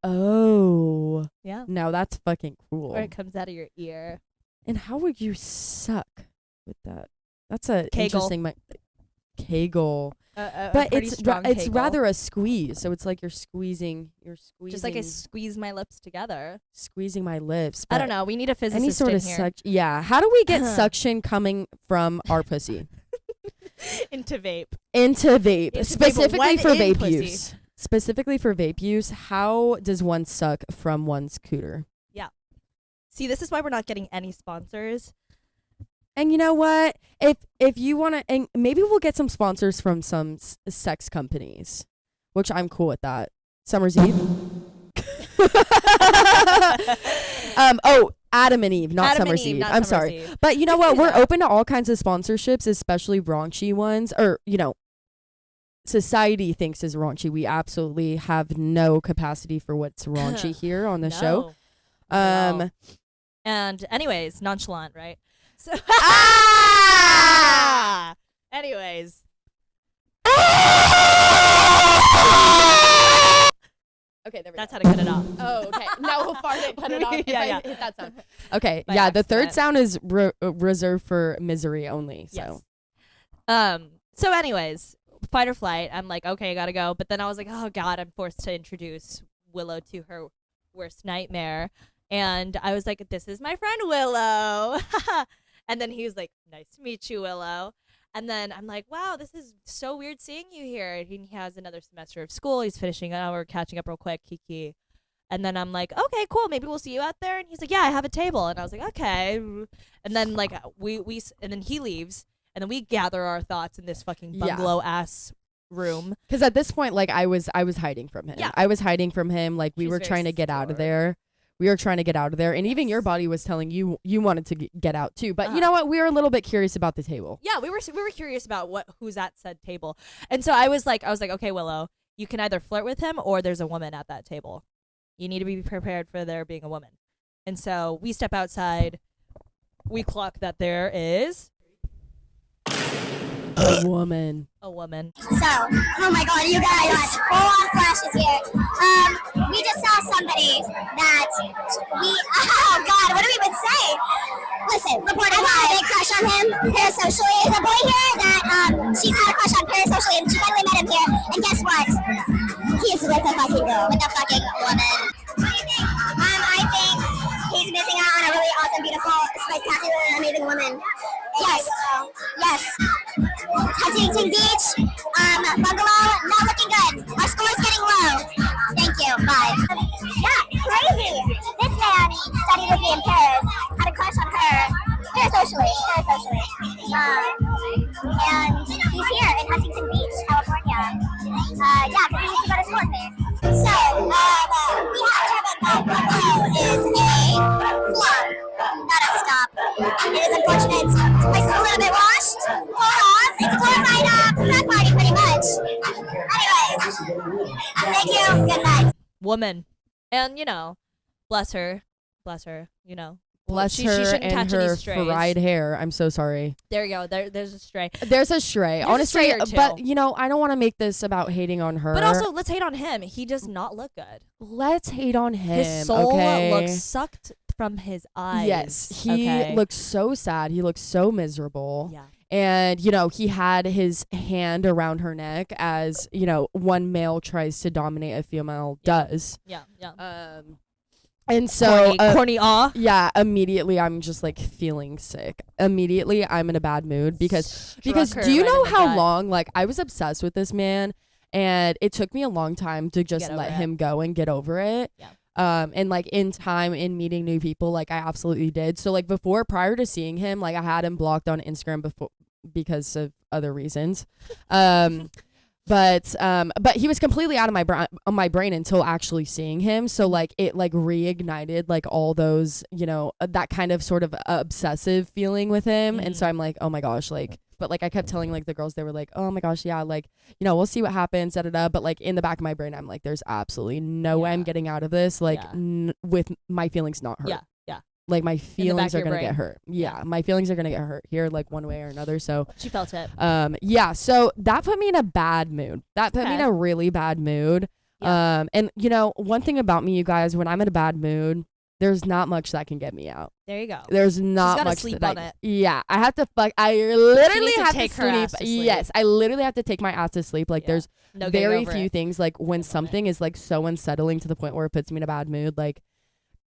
Oh, Yeah. now that's fucking cool. Or it comes out of your ear. And how would you suck with that? That's a Kegel. interesting. Kegel, A but pretty it's strong it's Kegel. rather a squeeze. So it's like you're squeezing. just like I squeeze my lips together. squeezing my lips. I don't but know. We need a physicist Any sort in of here. suction. Yeah. How do we get suction coming from our pussy into vape. into vape, Into vape, specifically when for in vape pussy. use? Specifically for vape use, how does one suck from one's cooter? See, this is why we're not getting any sponsors. And you know what? If you want to, and maybe we'll get some sponsors from some sex companies, which I'm cool with that. Summer's Eve. Oh, Adam and Eve, not Adam and Summer's Eve, Eve. not I'm Summer's sorry. Eve. But you know can what? do We're that. open to all kinds of sponsorships, especially raunchy ones, or society thinks is raunchy. We absolutely have no capacity for what's raunchy here on the show. No, not at all. Um, And anyways, nonchalant, right? So anyways. okay, there we That's go. how to cut it off. Oh, okay. Now we'll fart it, cut it off. Yeah, if yeah. I hit that sound. Okay, By yeah. The third accident. sound is reserved for misery only. So Yes. So anyways, fight or flight. I'm like, okay, I gotta go. But then I was like, oh god, I'm forced to introduce Willow to her worst nightmare. And I was like, this is my friend Willow. And then he was like, nice to meet you, Willow. And then I'm like, wow, this is so weird seeing you here. And he has another semester of school. He's finishing up. We're catching up real quick, Kiki. And then I'm like, okay, cool. Maybe we'll see you out there. And he's like, yeah, I have a table. And I was like, okay. And then like and then he leaves. And then we gather our thoughts in this fucking Yeah. bungalow ass room. because at this point, like I was hiding from him. Yeah. I was hiding from him. Like we She's were very trying to get out of scared. there. We were trying to get out of there, and even your Yes. body was telling you wanted to get out too. But you Uh-huh. know what? We were a little bit curious about the table. Yeah, we were curious about who's at said table. And so I was like, okay, Willow, you can either flirt with him or there's a woman at that table. You need to be prepared for there being a woman. And so we step outside. We clock that there is A woman. a woman. So, oh my god, you guys, full on flashes here. We just saw somebody that oh god, what do we even say? Listen, reported I had a big crush on him parasocially. There's a boy here that she's had a crush on parasocially, and she finally met him here. And guess what? He is with a fucking girl, with a fucking woman. What do you think? I think he's missing out on a really awesome, beautiful, spectacular, amazing woman. Yes, yes. Huntington Beach, bungalow, not looking good. Our score's getting low. Thank you. Bye. Yeah, crazy. This man studied with me in Paris, had a crush on her, parasocially. And he's here in Huntington Beach, California. Yeah, because he used to go to school with me. So, we have to admit that bungalow is a flop, not a stop. It is unfortunate. The place is a little bit washed. Hold on. It's a glorified frat party, pretty much. Anyways, thank you. Good night. Woman. And bless her, Bless she her shouldn't and catch her any strays. fried hair. I'm so sorry. There you go. There's a stray. There's a stray. There's a Honestly, stray or two. but I don't want to make this about hating on her. But also, let's hate on him. He does not look good. let's hate on him. His soul okay? looks sucked from his eyes. Yes, he okay? looks so sad. He looks so miserable. Yeah. And, he had his hand around her neck as, one male tries to dominate a female does. Yeah. And so, corny awe. yeah, immediately I'm just like feeling sick. Immediately I'm in a bad mood because her do you right know in the how gut. long, like, I was obsessed with this man and it took me a long time to just Get over let it. him go and get over it. Yeah. And like in time in meeting new people, like I absolutely did. So like prior to seeing him, like I had him blocked on Instagram before because of other reasons. But he was completely out of my brain until actually seeing him. So like it like reignited like all those, that kind of sort of obsessive feeling with him. And so I'm like, oh my gosh, like, but like I kept telling like the girls, they were like, oh my gosh, yeah, like, we'll see what happens, da-da-da. But like in the back of my brain, I'm like, there's absolutely no way I'm getting out of this. Like with my feelings not hurt. Yeah. Like my feelings of are your gonna get brain. hurt. Yeah, my feelings are gonna get hurt here, like one way or another. So She felt it. yeah, so that put me in a bad mood. That put me in Okay. a really bad mood. Yeah. And one thing about me, you guys, when I'm in a bad mood, there's not much that can get me out. There you go. There's not gotta much sleep that on it. Yeah, I have to I literally needs to have take to her sleep. ass to sleep. Yes, I literally have to take my ass to sleep. Like Yeah. there's No getting very over few it. things like when Get on it. something is like so unsettling to the point where it puts me in a bad mood, like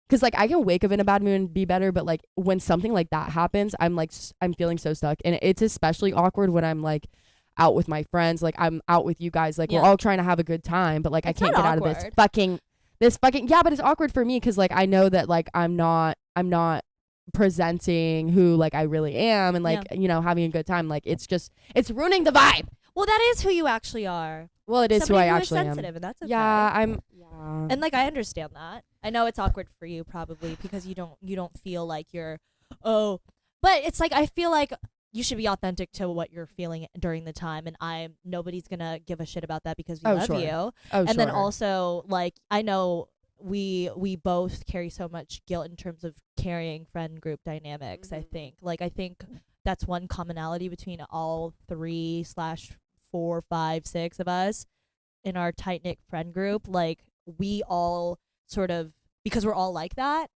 because like I can wake up in a bad mood and be better, but like when something like that happens, I'm like I'm feeling so stuck, and it's especially awkward when I'm like out with my friends, like I'm out with you guys, like Yeah. we're all trying to have a good time, but like It's I can't not get out of this awkward. fucking yeah, but it's awkward for me because like I know that like I'm not presenting who like I really am, and like having a good time, like it's ruining the vibe. Well, that is who you actually are. Well, it is Somebody who I who is actually am. sensitive, and that's okay. Yeah, I'm. Yeah. And like I understand that. I know it's awkward for you probably because you don't feel like you're but it's like I feel like you should be authentic to what you're feeling during the time, and nobody's gonna give a shit about that because we Oh, love sure. you. Oh, And then sure. also like I know we both carry so much guilt in terms of carrying friend group dynamics. I think that's one commonality between all 3/4, 5, 6 of us in our tight knit friend group. Like we all sort of, because we're all like that,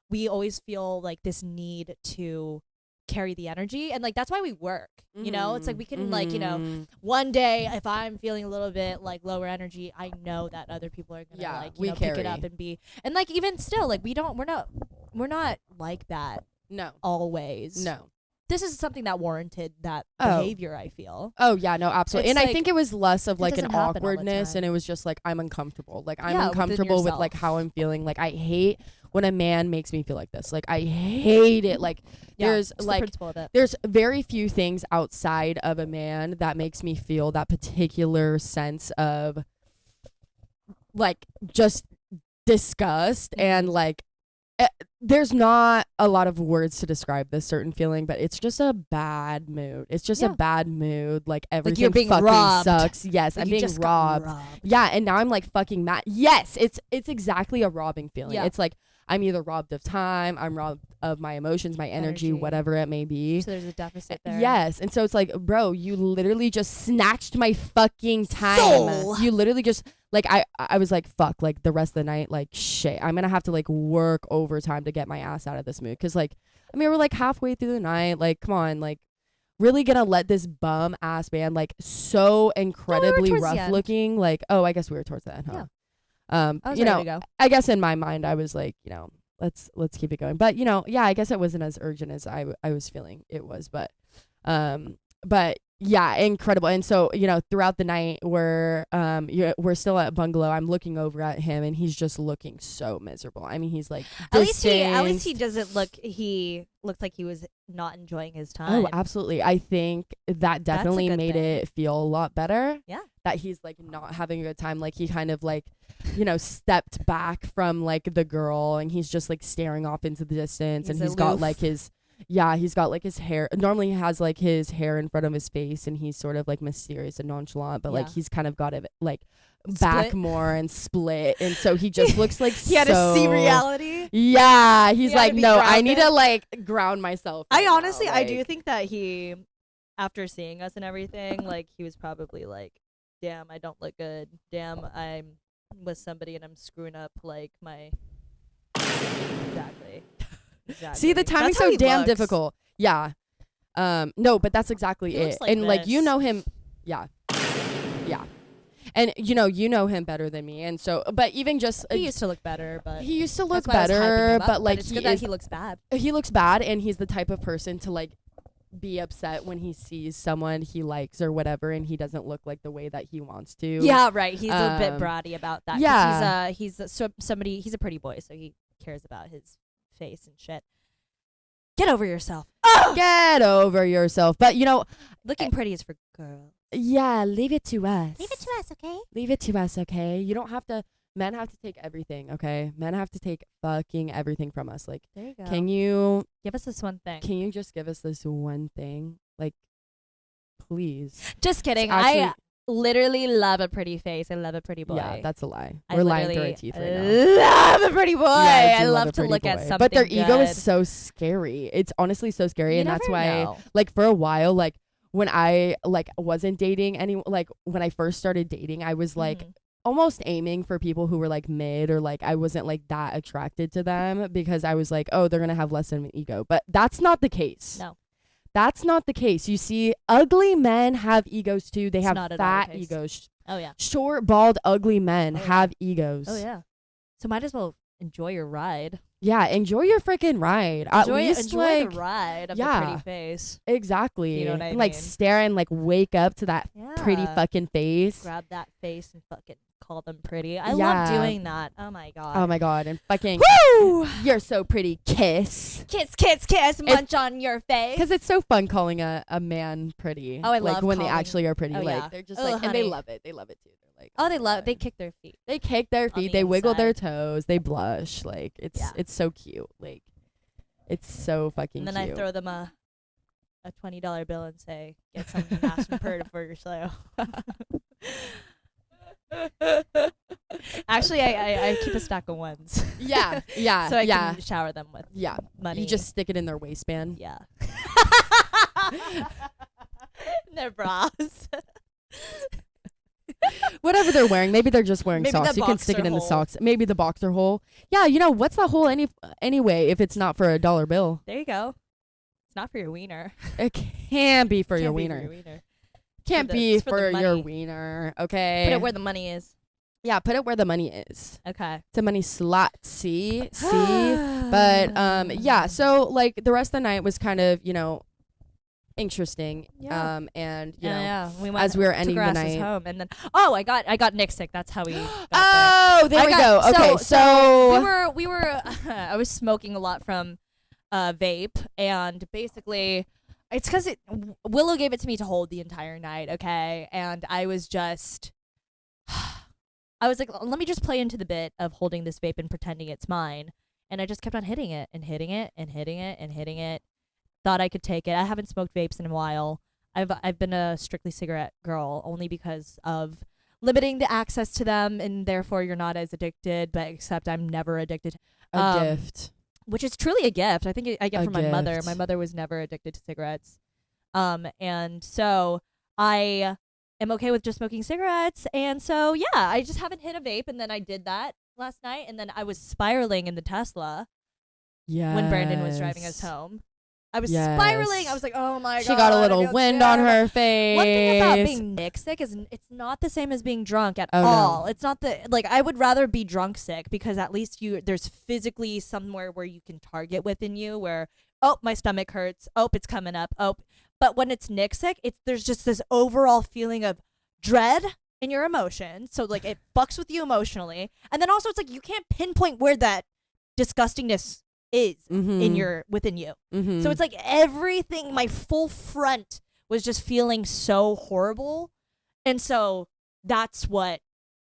we always feel like this need to carry the energy, and like that's why we work. It's like we can like one day if I'm feeling a little bit like lower energy, I know that other people are gonna like we pick it carry. up and be, and like even still like we're not like that No. always. No. This is something that warranted that Oh. behavior, I feel. Oh yeah, no, absolutely. It's And I like, think it was less of it like an doesn't happen all the awkwardness, and time. it was just like I'm uncomfortable. Like I'm Yeah, within uncomfortable with like yourself. how I'm feeling. Like I hate when a man makes me feel like this. Like I hate it. Like Yeah, there's it's the like principle of it. there's very few things outside of a man that makes me feel that particular sense of like just disgust and like there's not a lot of words to describe this certain feeling, but it's just a bad mood. It's just Yeah. a bad mood. Like everything you're being fucking robbed. sucks. Yes, Like I'm you being just got robbed. Yeah, and now I'm like fucking mad. Yes, it's exactly a robbing feeling. Yeah. It's like I'm either robbed of time, I'm robbed of my emotions, my energy, Energy. whatever it may be. So there's a deficit there. Yes, and so it's like, bro, you literally just snatched my fucking time. Soul. You literally just like I was like, fuck, like the rest of the night, like shit, I'm gonna have to like work overtime to get my ass out of this mood. Cause like, I mean, we're like halfway through the night, like, come on, like, really gonna let this bum ass man, like, so incredibly towards the rough end. looking, like, oh, I guess we were towards the end, huh? I was you ready know, to go. I guess in my mind, I was like, let's keep it going. But yeah, I guess it wasn't as urgent as I was feeling it was. But yeah, incredible. And so throughout the night, we're still at bungalow. I'm looking over at him, and he's just looking so miserable. I mean, he's like At least he distanced. doesn't look. He looks like he was not enjoying his time. Oh, absolutely. I think that definitely good made thing. it feel a lot better. Yeah. That he's like not having a good time. Like he kind of like, stepped back from like the girl, and he's just like staring off into the distance, He's and he's got aloof. like his Yeah, he's got like his hair. Normally, he has like his hair in front of his face, and he's sort of like mysterious and nonchalant. But like Yeah. he's kind of got it like back Split. more and split, and so he just looks like He had to see so- reality. Yeah, he's He had to like, be no, I need grounded. to like ground myself. I right now," honestly, I do like- think that he, after seeing us and everything, like he was probably like, "Damn, I don't look good. Damn, I'm with somebody and I'm screwing up like my." Exactly. Exactly. See, the timing's That's how so he damn looks. difficult. Yeah. No, but that's exactly He it. looks like And like you this. know him. Yeah. Yeah. And you know him better than me. And so, but even just He used to look better, but he used to look that's why I was hyping better, him up, but like it's he good that is he looks bad. he looks bad, and he's the type of person to like be upset when he sees someone he likes or whatever, and he doesn't look like the way that he wants to. Yeah, right. He's a bit Um, bratty about that. 'cause yeah. he's somebody. He's a pretty boy, so he cares about his face and shit. Get over yourself. Get over yourself. But Looking pretty is for girls. yeah, leave it to us. us, okay? Leave it to us, okay? You don't have to. Men have to take everything, okay? Men have to take fucking everything from us. Like, There you go. can you give us this one thing? can you just give us this one thing? Like, please. Just kidding. actually- I literally love a pretty face. I love a pretty boy. Yeah, that's a lie. I We're lying through our literally teeth right now. love a pretty boy. Yeah, I do love a to pretty look at boy. something. But their ego good. is so scary. It's honestly so scary, You and that's never why, know. like, for a while, like when I like wasn't dating any, like when I first started dating, I was like Mhm. almost aiming for people who were like mid, or like I wasn't like that attracted to them because I was like, oh, they're gonna have less of an ego. But that's not the case. No. That's not the case. You see, ugly men have egos too. They It's have not at all the fat case. egos. Oh yeah. Short, bald, ugly men Oh, yeah. have egos. Oh yeah. So might as well enjoy your ride. Yeah, enjoy your freaking ride. At least enjoy like the ride of yeah. the pretty face. exactly. You know what I and like mean? stare and like wake up to that pretty Yeah. fucking face. Grab that face and fucking call them pretty. I Yeah. love doing that. Oh my god. Oh my god, and fucking Woo! you're so pretty, kiss. Kiss, kiss, kiss, munch on your face. Because it's so fun calling a man pretty. Oh, I like love when they calling- actually are pretty. Oh, like yeah. they're just Oh, like, and they honey. love it. They love it too. They're like, Oh, they my love. God. They kick their feet. They kick their feet. the They wiggle their inside. toes. They blush. Like Yeah. it's so cute. Like it's so fucking And then cute. I throw them a $20 bill and say, "Get some mass and purr for yourself." Actually, I keep a stack of ones. yeah, yeah, so I yeah, can shower them with yeah. money. You just stick it in their waistband. yeah. Their bras. Whatever they're wearing. Maybe they're just wearing Maybe socks. the You can stick it boxer in the hole. socks. Maybe the boxer hole. Yeah, what's the hole anyway if it's not for a dollar bill? There you go. It's not for your wiener. It can't be for your Can't be wiener. Can't the- be it's for the for your money. wiener. Okay. Put it where the money is. yeah, put it where the money is. Okay. It's a money slot. See? But yeah, so like the rest of the night was kind of, interesting. Yeah. And yeah, we went as we were took ending our the asses night. home, and then I got Nick sick. That's how we got there. Oh, there I we got- go. Okay, so we were I was smoking a lot from vape, and basically it's because Willow gave it to me to hold the entire night, okay, and I was just I was like, let me just play into the bit of holding this vape and pretending it's mine, and I just kept on hitting it and hitting it and hitting it and hitting it. Thought I could take it. I haven't smoked vapes in a while. I've been a strictly cigarette girl only because of limiting the access to them, and therefore you're not as addicted. But except I'm never addicted, a gift. which is truly a gift. I think I get A from my mother. gift. My mother was never addicted to cigarettes, and so I am okay with just smoking cigarettes. And so yeah, I just haven't hit a vape, and then I did that last night, and then I was spiraling in the Tesla Yeah. when Brandon was driving us home. I was Yes. spiraling. I was like, oh my god. She got a I little feel wind on terrible. her face. One thing about being Nick sick is it's not the same as being drunk at Oh, no. all. It's not like I would rather be drunk sick because at least there's physically somewhere where you can target within you where my stomach hurts. It's coming up. But when it's Nick sick, there's just this overall feeling of dread in your emotions. So like it fucks with you emotionally. And then also it's like you can't pinpoint where that disgustingness is within you. Mm-hmm. So it's like everything, my full front was just feeling so horrible. And so that's what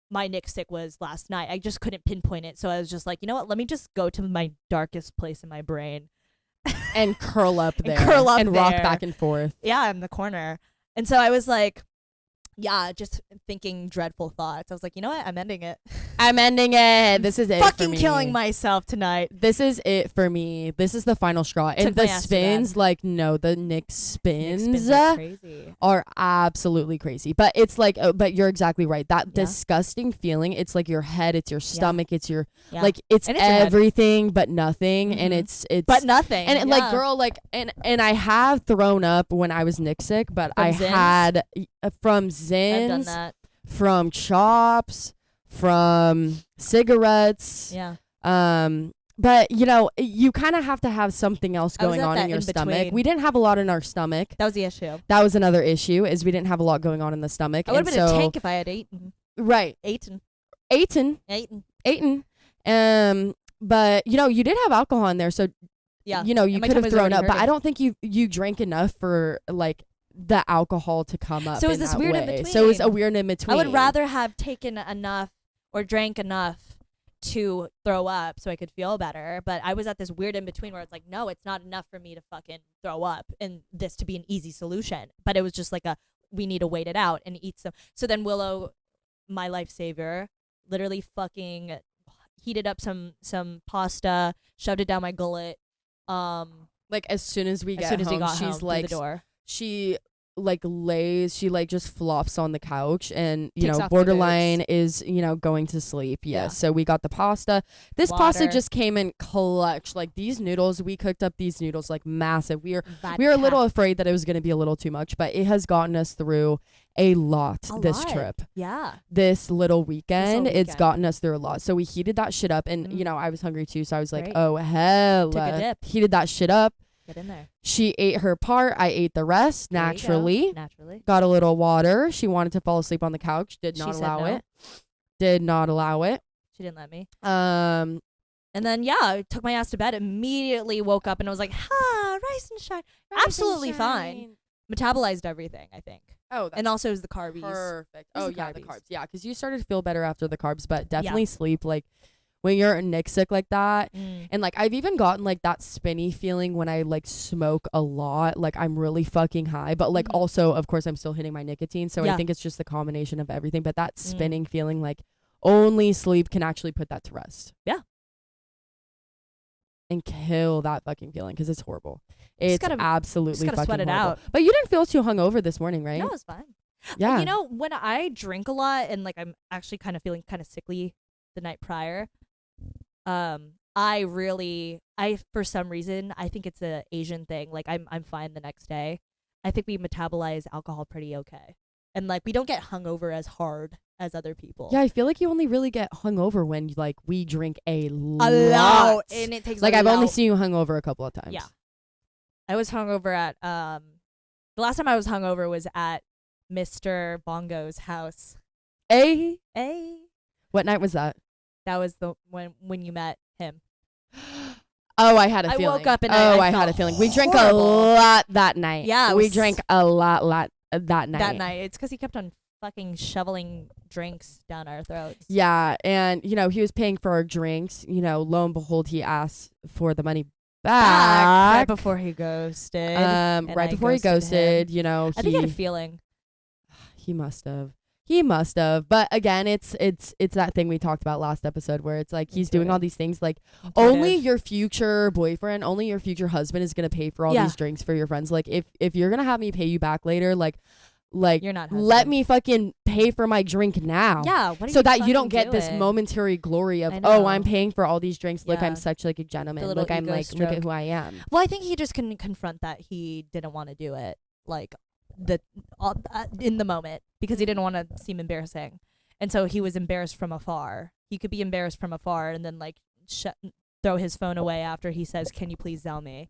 my Nick stick was last night. I just couldn't pinpoint it. So I was just like, you know what? Let me just go to my darkest place in my brain and curl up And there curl up and rock there. back and forth. Yeah, in the corner. And so I was like, yeah, just thinking dreadful thoughts. I was like, you know what? I'm ending it. I'm ending it. This is it for Fucking me. killing myself tonight. This is it for me. This is the final straw. And Took my the ass to spins, bed. like, no, the Nick Nick spins, spins are crazy. are absolutely crazy. But it's like, but you're exactly right. That Yeah. disgusting feeling, it's like your head, it's your stomach, it's your, Yeah. like, it's And it's your head. everything but nothing. And Mhm. it's, But nothing. and like, girl, like, and I have thrown up when I was Nick sick, but From I Zins? had from I've done Zins, that. from chops, from cigarettes. Yeah. But you know, you kind of have to have something else I was going at on in that your in stomach. between. We didn't have a lot in our stomach. That was the issue. That was another issue, is we didn't have a lot going on in the stomach. I would have And been so, a tank if I had eaten. right, Eaten. Aten. But you know, you did have alcohol in there, so Yeah. you know, you And my could have tummy was thrown already up. But I hurting. don't think you drank enough for like the alcohol to come up. So it was in this that weird in way. So it was a between. weird in between. I would rather have taken enough or drank enough to throw up so I could feel better. But I was at this weird in between where it's like, no, it's not enough for me to fucking throw up and this to be an easy solution. But it was just like we need to wait it out and eat some. So then Willow, my life savior, literally fucking heated up some pasta, shoved it down my gullet. like as soon as we As get soon as home, we got she's home through like the door. she like lays, she like just flops on the couch and you Takes know off the borderline is going to sleep. Yes. Yeah. So we got the pasta. This pasta Water. just came in clutch. Like these noodles, we cooked up these noodles like massive. We were a Vodka. little afraid that it was going to be a little too much, but it has gotten us through a lot A this lot. trip. Yeah. This little weekend, it's weekend. gotten us through a lot. So we heated that shit up and Mm. I was hungry too, so I was like, Great. oh hell, Took a dip. heated that shit up. Get in there. She ate her part, I ate the rest There you go. naturally. Naturally. Got a little water. She wanted to fall asleep on the couch. Did She not said allow no. it. Did not allow it. She didn't let me. Um, And then, yeah, I took my ass to bed, immediately woke up, and I was like, rise and shine. Absolutely fine. Metabolized everything, I think. Oh, that's And also it was the carbies. perfect. It was Oh the yeah, the carbies. carbs. Yeah, because you started to feel better after the carbs, but definitely sleep. Like when you're Nick sick like that. Mm. And like I've even gotten like that spinny feeling when I like smoke a lot. Like I'm really fucking high, but like Mhm. also of course I'm still hitting my nicotine. So I Yeah. think it's just the combination of everything. But that Mm. spinning feeling, like only sleep can actually put that to rest. Yeah. And kill that fucking feeling because it's horrible. Just It's gotta- absolutely gotta fucking sweat it horrible. out. But you didn't feel too hungover this morning, right? No, it was fine. Yeah. You know, when I drink a lot and like I'm actually kind of feeling kind of sickly the night prior, I for some reason I think it's a Asian thing. Like I'm fine the next day. I think we metabolize alcohol pretty okay, and like we don't get hungover as hard as other people. Yeah, I feel like you only really get hungover when like we drink a a lot. lot, and it takes Like a I've only lot. seen you hungover a couple of times. Yeah. I was hungover at the last time I was hungover was at Mr. Bongo's house. Hey, Hey, what night was that? that was the when you met him. Oh, I had a I feeling. woke up and oh, I I had a felt feeling. We drank horrible. a lot that night. Yeah, it we was- drank a lot that night. That night. It's because he kept on fucking shoveling drinks down our throats. Yeah, and he was paying for our drinks. Lo and behold, he asked for the money back. Right before he ghosted. right I before he ghosted ghosted. I think he had a feeling. He must have. He must have. But again, it's that thing we talked about last episode where it's like he's doing all Intuitive. these things like only Intuitive. your future boyfriend, only your future husband is going to pay for all Yeah. these drinks for your friends. Like if you're going to have me pay you back later, like You're not let husband. me fucking pay for my drink now. Yeah. What are So you that you don't fucking get this doing? momentary glory of, I oh, I'm know. paying for all these drinks. Look, Yeah. I'm such like a gentleman. little Look, I'm ego like, look at stroke. who I am. Well, I think he just couldn't confront that he didn't want to do it, like in the moment, because he didn't want to seem embarrassing, and so he was embarrassed from afar. He could be embarrassed from afar, and then like throw his phone away after he says, "Can you please sell me?"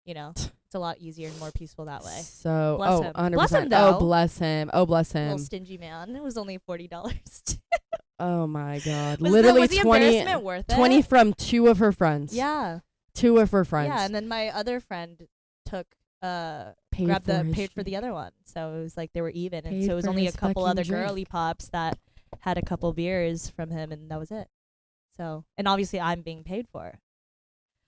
It's a lot easier and more peaceful that way. So, Bless him. 100%. Bless him, oh, though. bless him. Oh, bless Little him. stingy man. It was only $40. Oh my God. Was Literally the 20, embarrassment worth it? 20 from two of her friends. Yeah. Two of her friends. Yeah, and then my other friend took paid grabbed for the his paid for drink. the other one. So it was like they were even, and Paid so it was for only a his couple fucking other drink. girly pops that had a couple beers from him, and that was it. So, and obviously I'm being paid for.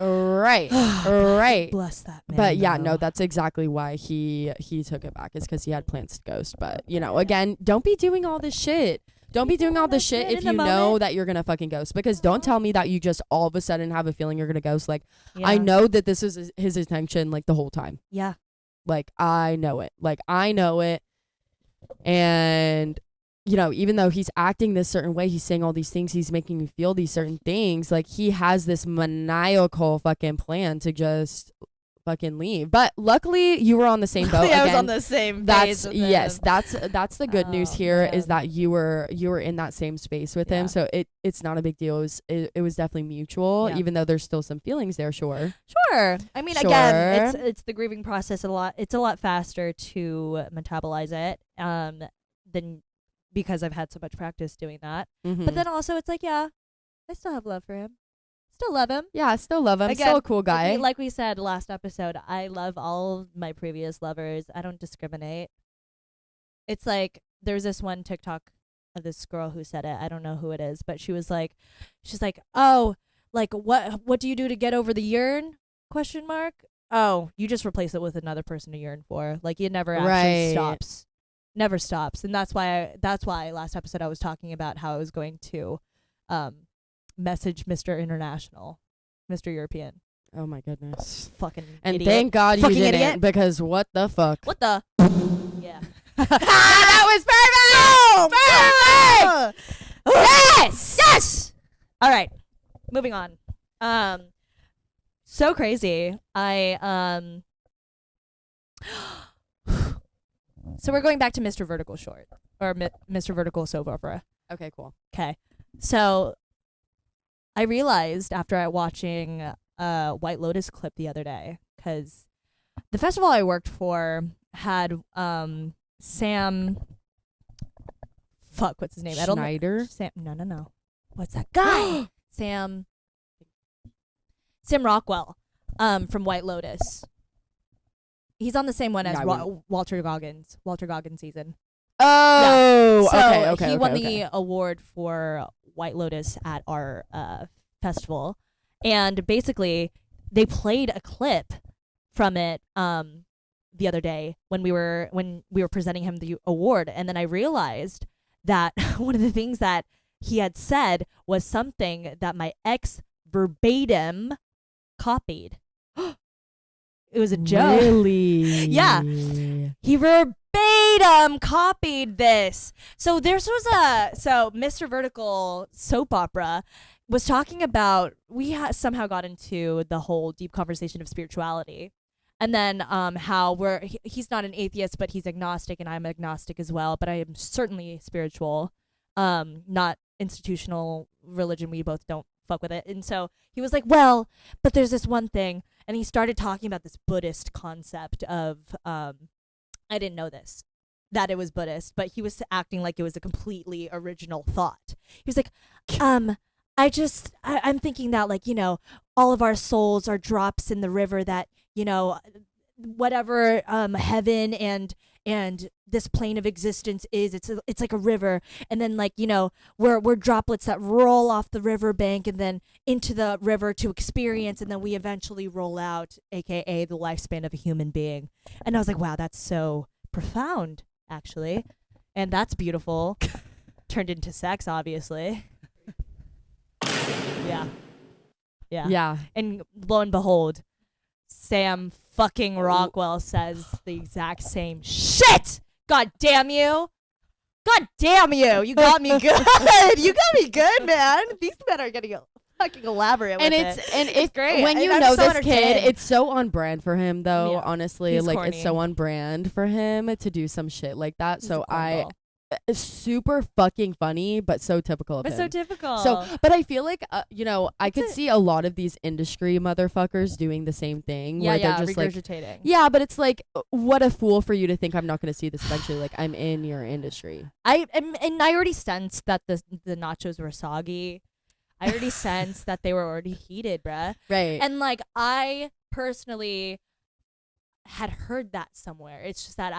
Right. Right. Bless that man. But yeah, though. no, that's exactly why he took it back, is because he had plans to ghost. But you know, again, don't be doing all this shit. Don't be doing all this shit if in the you know moment. that you're gonna fucking ghost. Because don't tell me that you just all of a sudden have a feeling you're gonna ghost. Like, Yeah. I know that this is his intention, like, the whole time. Yeah. Like, I know it. Like, I know it. And, you know, even though he's acting this certain way, he's saying all these things, he's making me feel these certain things. Like, he has this maniacal fucking plan to just fucking leave. But luckily, you were on the same boat. I was Again, on the same. that's page with yes, him. that's the good news Oh, here, is man. that you were in that same space with Yeah. him. So it's not a big deal. It was definitely mutual, Yeah. even though there's still some feelings there. Sure. Sure. I mean, again, it's the grieving process a lot. It's a lot faster to metabolize it than because I've had so much practice doing that. Mhm. But then also, it's like, yeah, I still have love for him. Still love him. yeah, I still love him. Again, Still a cool guy. Like we said last episode, I love all of my previous lovers. I don't discriminate. It's like there's this one TikTok of this girl who said it. I don't know who it is, but she's like, oh, like what do you do to get over the yearn? Question mark. Oh, you just replace it with another person to yearn for. Like, it never actually Right. stops. Never stops. And that's why last episode I was talking about how I was going to message Mr. International, Mr. European. Oh my goodness. Fucking And idiot. thank God you Fucking didn't, idiot. because what the fuck? What the? Yeah. That was perfect. Yes! Yes! All right. Moving on. So crazy. So we're going back to Mr. Vertical Short, or Mr. Vertical Soap Opera. Okay, cool. Okay. So I realized after watching a White Lotus clip the other day, because the festival I worked for had Sam. Fuck, what's his name? Schneider. Sam. No. What's that guy? Sam Rockwell, from White Lotus. He's on the same one as Yeah, Walter Goggins. Walter Goggins season. Oh, So okay. he won okay. the award for White Lotus at our festival, and basically they played a clip from it the other day when we were presenting him the award, and then I realized that one of the things that he had said was something that my ex verbatim copied. It was a joke. Really? Yeah. He verbatim copied this. So Mr. Vertical Soap Opera was talking about, we somehow got into the whole deep conversation of spirituality. And then how he's not an atheist, but he's agnostic, and I'm agnostic as well, but I am certainly spiritual, not institutional religion. We both don't fuck with it. And so he was like, well, but there's this one thing. And he started talking about this Buddhist concept of, I didn't know this, that it was Buddhist, but he was acting like it was a completely original thought. He was like, I'm thinking that, like, you know, all of our souls are drops in the river that, you know, whatever heaven and this plane of existence is, it's like a river, and then, like, you know, we're droplets that roll off the riverbank and then into the river to experience, and then we eventually roll out, aka the lifespan of a human being. And I was like, wow, that's so profound, actually, and that's beautiful. Turned into sex, obviously. Yeah. And lo and behold, Sam fucking Rockwell says the exact same shit. God damn you. God damn you. You got me good. You got me good, man. These men are getting fucking elaborate And with it's great. when you I'm know so this kid, entertained. it's so on brand for him though. Yeah. Honestly, He's like corny. it's so on brand for him to do some shit like that. He's So a cornball. it's super fucking funny, but so typical of But him. so typical. So, but I feel like, you know, I It's could a- see a lot of these industry motherfuckers doing the same thing. where they're just like, regurgitating. yeah, but it's like, what a fool for you to think I'm not going to see this eventually. Like, I'm in your industry. I already sensed that the nachos were soggy. I already sensed that they were already heated, bruh. Right. And like, I personally had heard that somewhere. It's just that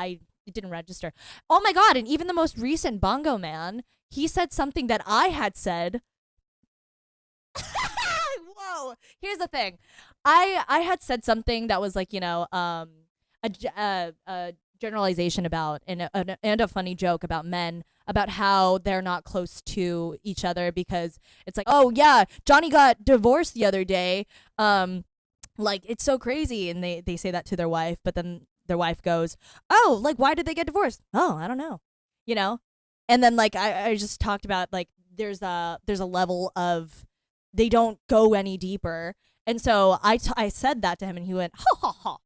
it didn't register. Oh my god! And even the most recent Bongo Man, he said something that I had said. like, whoa. Here's the thing. I had said something that was like, a generalization about and a funny joke about men, about how they're not close to each other because it's like, oh yeah, Johnny got divorced the other day. Like, it's so crazy. And they say that to their wife, but then their wife goes, oh, like, why did they get divorced? Oh, I don't know. And then like I just talked about like there's a level of they don't go any deeper. And so I said that to him and he went, ha ha ha.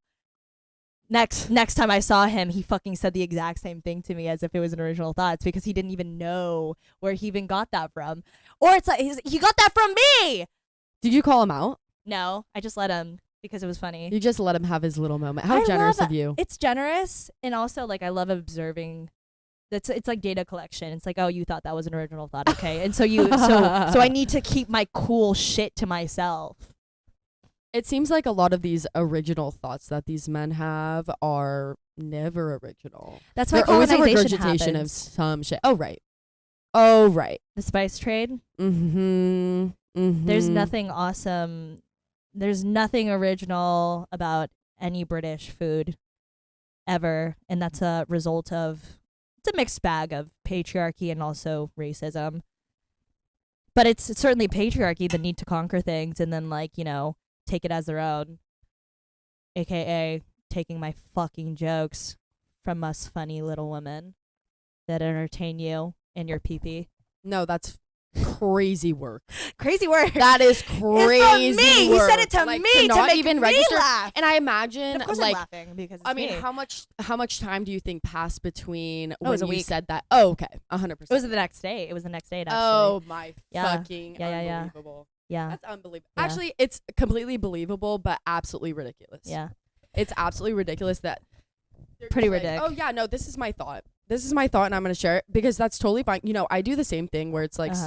Next time I saw him, he fucking said the exact same thing to me as if it was an original thought. It's because he didn't even know where he even got that from. Or it's like he got that from me. Did you call him out? No, I just let him because it was funny. You just let him have his little moment. How generous of you. It's generous, and also like I love observing. It's like data collection. It's like, oh, you thought that was an original thought, okay? And so so I need to keep my cool shit to myself. It seems like a lot of these original thoughts that these men have are never original. That's why They're always a colonization regurgitation of happens. some shit. Oh right. The spice trade. Mm-hmm. There's nothing awesome. There's nothing original about any British food ever, and that's a result of. It's a mixed bag of patriarchy and also racism. But it's certainly patriarchy, the need to conquer things and then, like, take it as their own. AKA taking my fucking jokes from us funny little women that entertain you in your pee-pee. No, that's crazy work. Crazy work. That is crazy. It's from me. Work. He said it to Like, me to not make even me register. laugh. And I imagine, And of course like, I'm laughing because it's I mean, me. how much time do you think passed between it when was a you week. said that? Oh, okay, 100%. It was the next day. It was the next day, actually. Oh my Yeah. fucking Yeah. unbelievable. Yeah. That's unbelievable. Yeah. Actually, it's completely believable, but absolutely ridiculous. Yeah. It's absolutely ridiculous that. they're Pretty just like, ridiculous. oh yeah, no, this is my thought. This is my thought, and I'm gonna share it because that's totally fine. I do the same thing where it's like Uh-huh.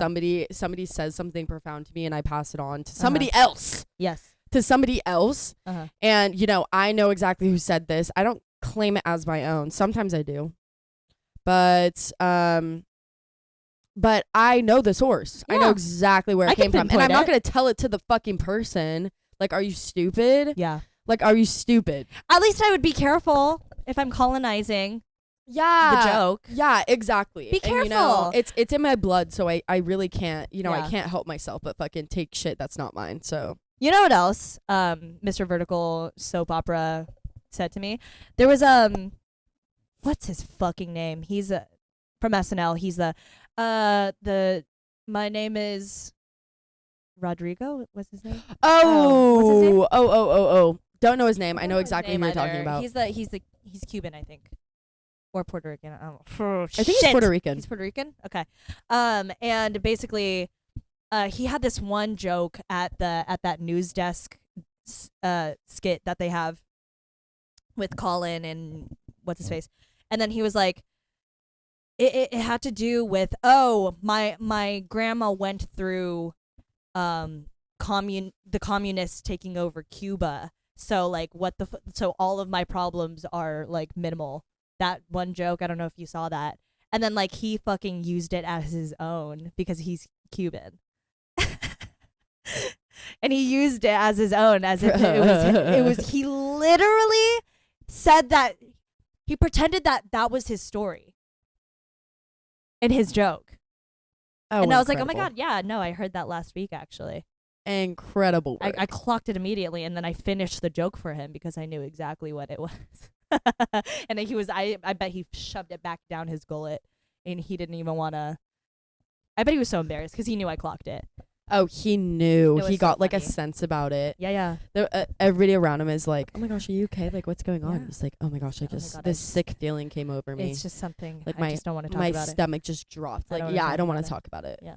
somebody says something profound to me, and I pass it on to somebody else. Yes. To somebody else, Uh-huh. and I know exactly who said this. I don't claim it as my own. Sometimes I do, but I know the source. I know Yeah. exactly where I it can came from, and pinpoint I'm not it. gonna tell it to the fucking person. Like, are you stupid? Yeah. Like, are you stupid? At least I would be careful if I'm colonizing Yeah. the joke. Yeah, exactly. Be And, careful. it's in my blood, so I really can't. I Yeah. can't help myself but fucking take shit that's not mine. So You know what else? Mr. Vertical soap opera said to me. There was what's his fucking name? He's from SNL. He's my name is Rodrigo. What's his name? what's his name? Oh. Don't know his name. I know his exactly name who you're talking either. about. He's Cuban, I think, or Puerto Rican. I don't know. I think he's Puerto Rican. He's Puerto Rican. Okay. And basically, he had this one joke at that news desk skit that they have with Colin and what's his face, and then he was like, it had to do with my grandma went through the communists taking over Cuba. So like so all of my problems are like minimal. That one joke, I don't know if you saw that. And then like he fucking used it as his own because he's Cuban. And he used it as his own as if it was he literally said that he pretended that was his story in his joke. Oh, And I was like, oh my incredible. God, yeah, no, I heard that last week actually. Incredible work. I clocked it immediately, and then I finished the joke for him because I knew exactly what it was. And then I bet he shoved it back down his gullet, and he didn't even want to. I bet he was so embarrassed because he knew I clocked it. Oh, he knew. It was He so got like a funny. sense about it. Yeah. Everybody around him is like, "Oh my gosh, are you okay? Like, what's going on?" Yeah. He's like, "Oh my gosh, Oh my God, I this just- sick feeling came over me. It's just something. Like, I just don't want to talk my about it. stomach just dropped. I Like, don't wanna yeah, talk I don't want about to it. talk about it. Yeah.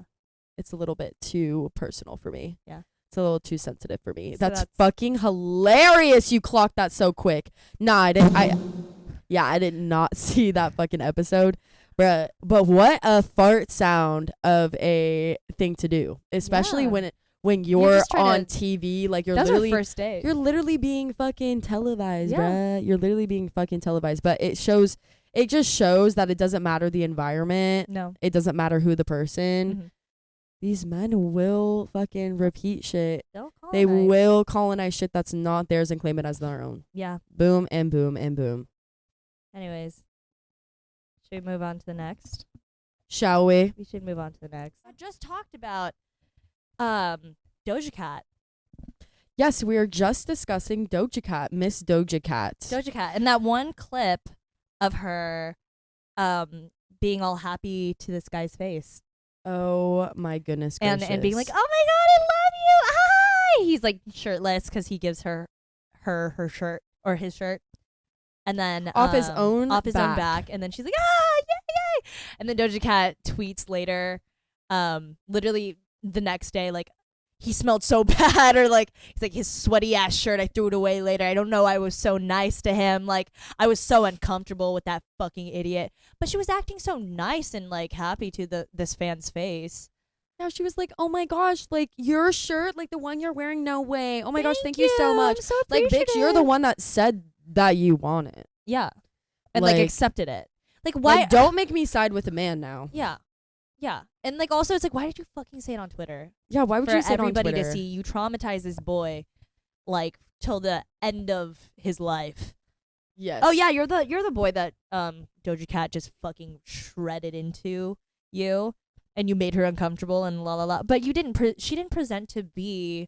It's a little bit too personal for me. Yeah. It's a little too sensitive for me. So That's that's- fucking hilarious. You clocked that so quick. Nah, I didn't. I did not see that fucking episode. Bruh, but what a fart sound of a thing to do, especially Yeah. when you're just trying on to- TV, like you're That was literally our first date. you're literally being fucking televised, Yeah. bruh. You're literally being fucking televised. But it just shows that it doesn't matter the environment. No. It doesn't matter who the person. Mhm. these men will fucking repeat shit. They'll call They will colonize shit that's not theirs and claim it as their own. Yeah. Boom and boom and boom. Anyways, should we move on to the next? Shall we? We should move on to the next. I just talked about Doja Cat. Yes, we are just discussing Doja Cat, Miss Doja Cat. Doja Cat. And that one clip of her being all happy to this guy's face. Oh my goodness gracious. And being like, "Oh my god, I love you. Hi." He's like shirtless cuz he gives her shirt or his shirt. And then off his own back, and then she's like, "Ah, yay, yay." And then Doja Cat tweets later literally the next day like, he smelled so bad, or like he's like, his sweaty ass shirt, I threw it away later. I don't know, I was so nice to him, like I was so uncomfortable with that fucking idiot. But she was acting so nice and like happy to this fan's face. Now she was like, "Oh my gosh, like your shirt, like the one you're wearing, no way. Oh my gosh, thank you so much." I'm so Like, bitch, you're the appreciative. one that said that you want it. Yeah. And like Like- accepted it. Like why Like, don't make me side with a man now. Yeah. Yeah. And like also it's like, why did you fucking say it on Twitter? Yeah, why would For you say it on everybody to Twitter? see. You traumatize this boy like till the end of his life. Yes. Oh yeah, you're the boy that Doja Cat just fucking shredded into you, and you made her uncomfortable and la la la. But you didn't. She didn't present to be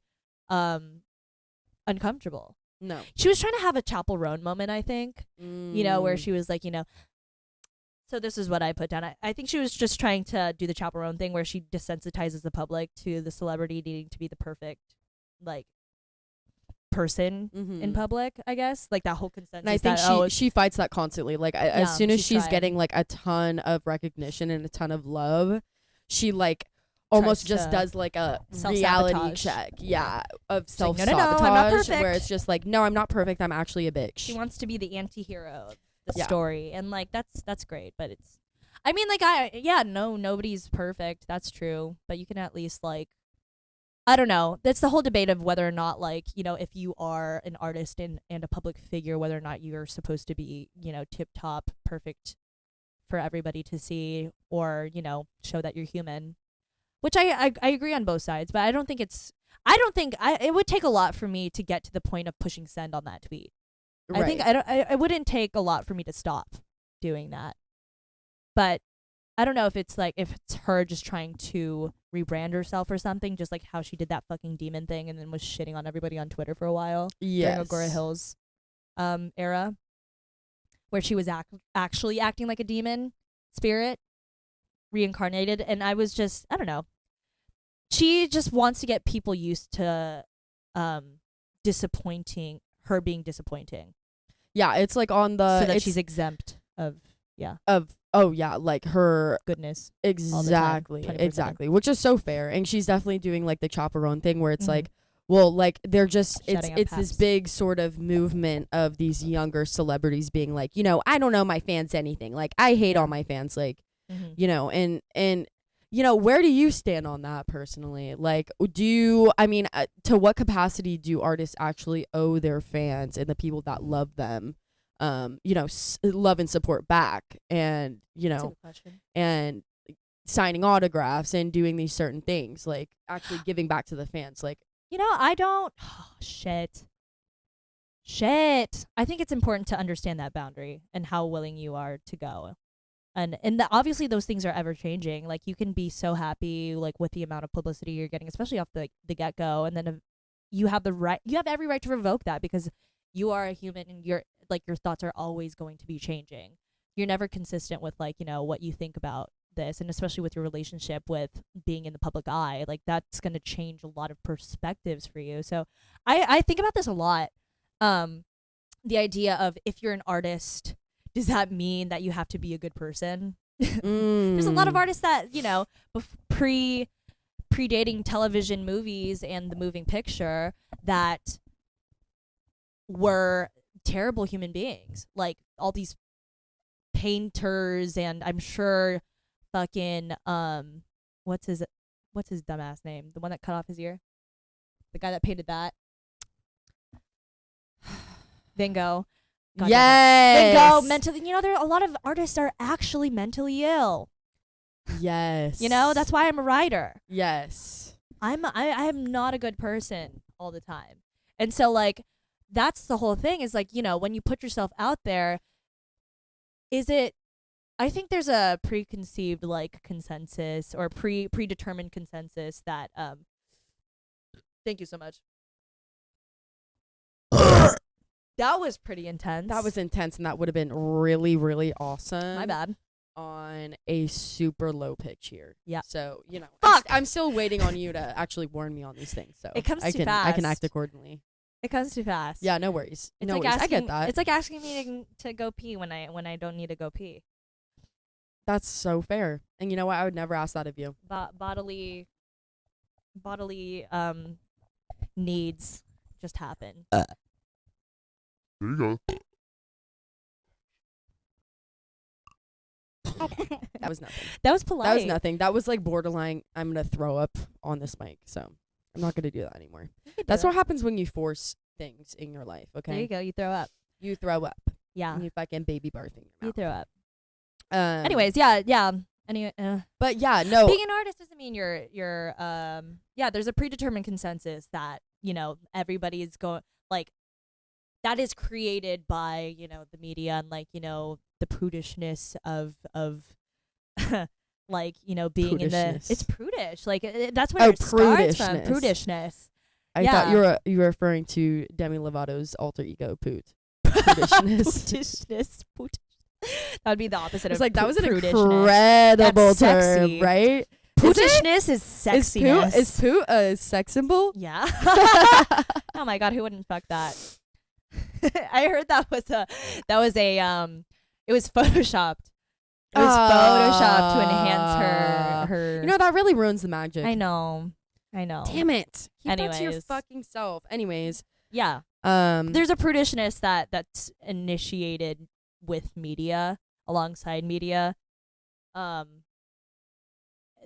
uncomfortable. No. She was trying to have a Chapel Roan moment, I think. You know, where she was like, you know. So this is what I put down. I think she was just trying to do the Chapel Roan thing, where she desensitizes the public to the celebrity needing to be the perfect, like, person in public, I guess. Like that whole consensus. And I think that, she fights that constantly. Like Yeah, as soon as she's she's trying. getting like a ton of recognition and a ton of love, she like almost Tries just to does like a reality self-sabotage. check. Yeah, of She's like, self "No, sabotage, no, no, I'm not where perfect." it's just like, no, I'm not perfect. I'm actually a bitch. She wants to be the anti-hero of the Yeah. story, and like that's great. But it's, I mean, like nobody's perfect. That's true. But you can at least like, I don't know. That's the whole debate of whether or not, like, you know, if you are an artist and a public figure, whether or not you're supposed to be, you know, tip top perfect for everybody to see, or, you know, show that you're human. Which I agree on both sides, but I don't think it would take a lot for me to get to the point of pushing send on that tweet. I think it wouldn't take a lot for me to stop doing that. But I don't know if it's her just trying to rebrand herself or something, just like how she did that fucking demon thing and then was shitting on everybody on Twitter for a while during Yes. Agora Hills era, where she was actually acting like a demon spirit reincarnated. And I was just, I don't know. She just wants to get people used to disappointing her being disappointing, Yeah, it's like on the so that it's she's exempt of like her goodness. exactly 24/7. which is so fair, and she's definitely doing like the chaperone thing where it's Mhm. like, well, like they're just Shutting up it's this Paps. big sort of movement of these younger celebrities being like, you know, I don't know my fans anything, like I hate all my fans, like, Mhm. you know, and you know, where do you stand on that personally? Like, to what capacity do artists actually owe their fans and the people that love them, you know, love and support back, and, you That's a know, good question. and signing autographs and doing these certain things, like actually giving back to the fans, like, You know, I don't. Oh, shit. I think it's important to understand that boundary and how willing you are to go. And obviously those things are ever changing. Like, you can be so happy like with the amount of publicity you're getting, especially off the get go, and then you have every right to revoke that, because you are a human and your thoughts are always going to be changing. You're never consistent with, like, you know, what you think about this, and especially with your relationship with being in the public eye, like that's going to change a lot of perspectives for you. So I think about this a lot. The idea of, if you're an artist, does that mean that you have to be a good person? There's a lot of artists that, you know, predating television, movies, and the moving picture, that were terrible human beings. Like all these painters, and I'm sure fucking what's his dumbass name? The one that cut off his ear? The guy that painted that? Van Gogh. God damn it. yes, Van Gogh, mentally, you know, there are a lot of artists are actually mentally ill. Yes. You know, that's why I'm a writer. Yes. I am not a good person all the time. And so like that's the whole thing is like, you know, when you put yourself out there, I think there's a preconceived like consensus or predetermined consensus that thank you so much. That was pretty intense. That was intense, and that would have been really, really awesome. my bad. On a super low pitch here. Yeah. So, you know, Fuck. I'm still waiting on you to actually warn me on these things. So It comes I too can I can fast. act accordingly. It comes too fast. Yeah, no worries. It's No like worries. asking, I get that. It's like asking me to go pee when I don't need to go pee. That's so fair. And you know what? I would never ask that of you. Bodily needs just happen. There you go. That was nothing. That was polite. That was nothing. That was like borderline. I'm gonna throw up on this mic. So I'm not gonna do that anymore. You could do That's it. what happens when you force things in your life. Okay. There you go. You throw up. You throw up. Yeah. And you fucking baby birth in your You mouth. throw up. Anyways, Anyways, yeah. Anyway, but yeah, no. being an artist doesn't mean you're yeah, there's a predetermined consensus that, you know, everybody is going like that is created by, you know, the media and like, you know, the prudishness of like, you know, being in the Prudishness. it's prudish. Like that's where it starts from. prudishness. Prudishness. I yeah. thought you were referring to Demi Lovato's alter ego Poot. Prudishness. Prudishness. That would be the opposite It's of like that was an prudishness. incredible That's term, sexy. right? Prudishness is sexiness. Is Poot a sex symbol? Yeah. Oh my god, who wouldn't fuck that? I heard that was a it was photoshopped. It was photoshopped to enhance her You know, that really ruins the magic. I know. Damn it. Keep that to your Anyways. fucking self. Anyways, Yeah. There's a prudishness that's initiated with media, alongside media.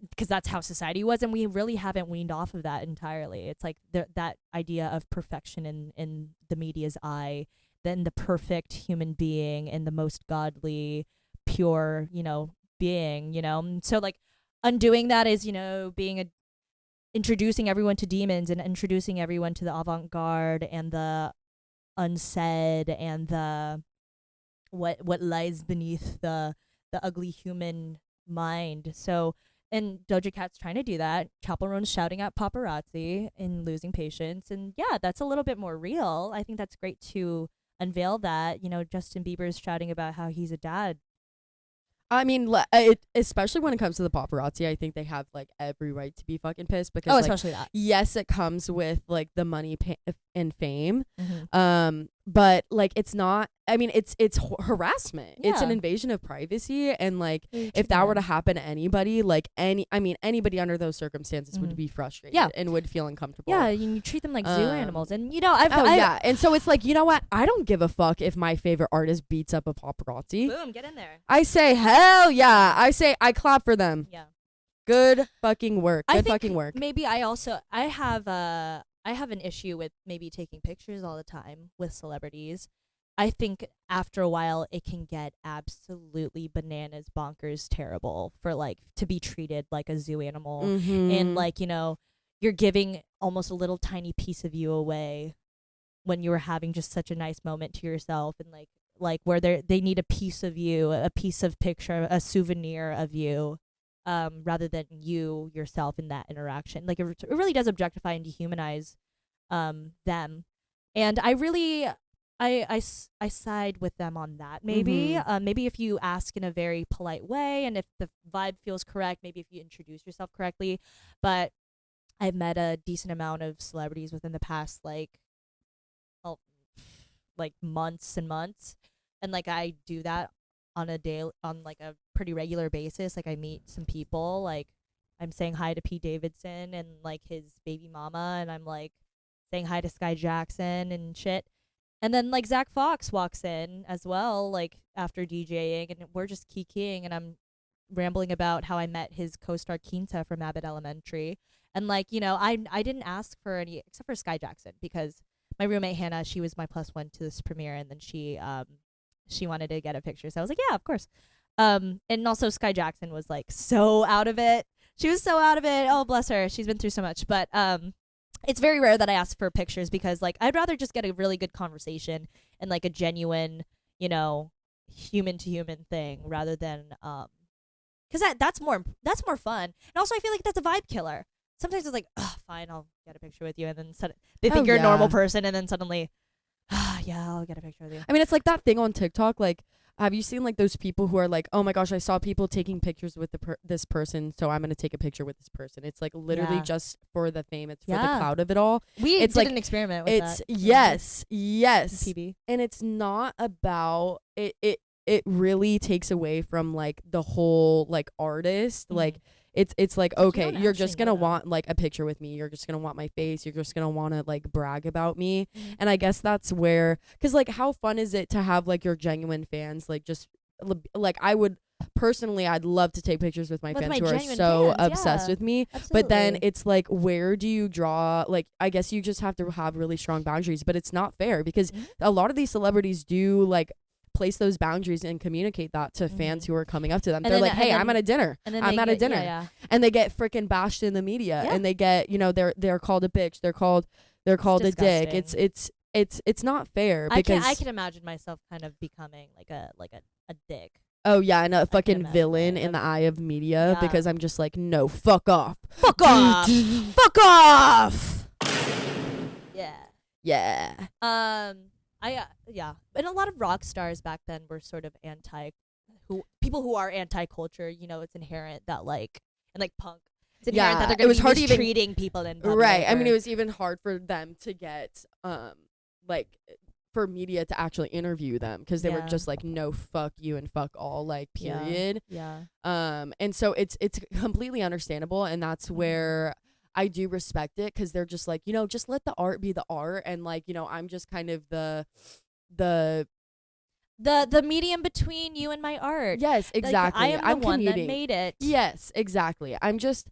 Because that's how society was, and we really haven't weaned off of that entirely. It's like that idea of perfection in the media's eye, then the perfect human being and the most godly, pure, you know, being, you know. And so like undoing that is, you know, introducing everyone to demons and introducing everyone to the avant-garde and the unsaid and the what lies beneath the ugly human mind. So, and Doja Cat's trying to do that. Chappell Roan's shouting at paparazzi and losing patience. And yeah, that's a little bit more real. I think that's great to unveil that. You know, Justin Bieber's shouting about how he's a dad. I mean, especially when it comes to the paparazzi, I think they have like every right to be fucking pissed because, Oh, like, especially that. yes, it comes with like the money and fame, Mm-hmm. but like it's not. I mean, it's harassment. It's an Yeah. invasion of privacy, and like if that were to happen to anybody, like anybody under those circumstances Mhm. would be frustrated, Yeah. and would feel uncomfortable. Yeah, you treat them like zoo Um, animals. And, you know, I've yeah, and so it's like, you know what? I don't give a fuck if my favorite artist beats up a paparazzi. boom, get in there. I say hell yeah. I say I clap for them. Yeah. Good fucking work. I Good think fucking work. Maybe I have an issue with maybe taking pictures all the time with celebrities. I think after a while it can get absolutely bananas, bonkers, terrible for like to be treated like a zoo animal. Mhm. And like, you know, you're giving almost a little tiny piece of you away when you were having just such a nice moment to yourself, and like where they need a piece of you, a piece of picture, a souvenir of you, rather than you yourself in that interaction. Like it really does objectify and dehumanize them. And I really I side with them on that. Maybe maybe if you ask in a very polite way, and if the vibe feels correct, maybe if you introduce yourself correctly. But I've met a decent amount of celebrities within the past like months and months, and like I do that on like a pretty regular basis. Like I meet some people, like I'm saying hi to Pete Davidson and like his baby mama, and I'm like saying hi to Sky Jackson and shit. And then like Zach Fox walks in as well, like after DJing, and we're just kikiing, and I'm rambling about how I met his co-star Quinta from Abbott Elementary. And like, you know, I didn't ask for any except for Sky Jackson, because my roommate Hannah, she was my +1 to this premiere, and then she wanted to get a picture, so I was like, yeah, of course. And also Sky Jackson was like so out of it. She was so out of it. Oh, bless her. She's been through so much. But it's very rare that I ask for pictures because like I'd rather just get a really good conversation and like a genuine, you know, human to human thing rather than because that's more fun. And also I feel like that's a vibe killer. Sometimes it's like, oh, fine, I'll get a picture with you, and then they think you're a normal person, and then suddenly, yeah, I'll get a picture with you. I mean, it's like that thing on TikTok. Like, have you seen like those people who are like, oh my gosh, I saw people taking pictures with this person, so I'm gonna take a picture with this person. It's like literally just for the fame. It's for the clout of it all. It's did like an experiment with that. Yes, TV. and it's not about it. It really takes away from like the whole like artist like. It's like, okay, you're just gonna want like a picture with me, you're just gonna want my face, you're just gonna want to like brag about me. And I guess that's where, because like how fun is it to have like your genuine fans, like just like I would personally, I'd love to take pictures with my fans who are so obsessed with me. Absolutely. But then it's like, where do you draw, like I guess you just have to have really strong boundaries, but it's not fair because a lot of these celebrities do like place those boundaries and communicate that to fans who are coming up to them. And they're like, hey, I'm at a dinner. I'm at a dinner. And they get freaking bashed in the media and they get, you know, they're called a bitch. They're called a dick. It's not fair because I can imagine myself kind of becoming like a dick. Oh yeah, and a fucking villain in the eye of media because I'm just like, no, fuck off. Fuck off. Fuck off. Yeah. Yeah. And a lot of rock stars back then were sort of people who are anti-culture. You know, it's inherent that like, and like punk, it's inherent that they're going to be mistreating people in public. Right. I mean, it was even hard for them to get like for media to actually interview them because they were just like, no, fuck you and fuck all, like, period. Yeah. And so it's completely understandable, and that's where I do respect it because they're just like, you know, just let the art be the art, and like, you know, I'm just kind of the medium between you and my art. Yes, exactly. Like, I'm the one that made it. Yes, exactly. I'm just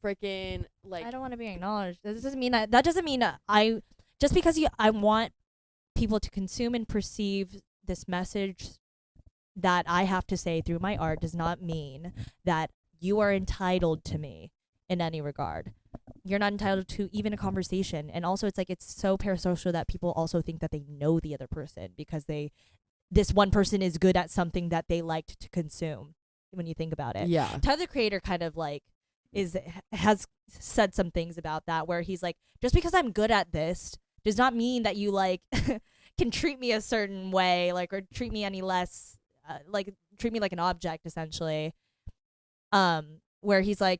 freaking like, I don't want to be acknowledged. That doesn't mean just because I want people to consume and perceive this message that I have to say through my art does not mean that you are entitled to me in any regard. You're not entitled to even a conversation. And also it's like, it's so parasocial that people also think that they know the other person because this one person is good at something that they liked to consume when you think about it. Yeah. Tyler the Creator kind of like has said some things about that where he's like, just because I'm good at this does not mean that you like can treat me a certain way, like, or treat me any less, like treat me like an object essentially. Where he's like,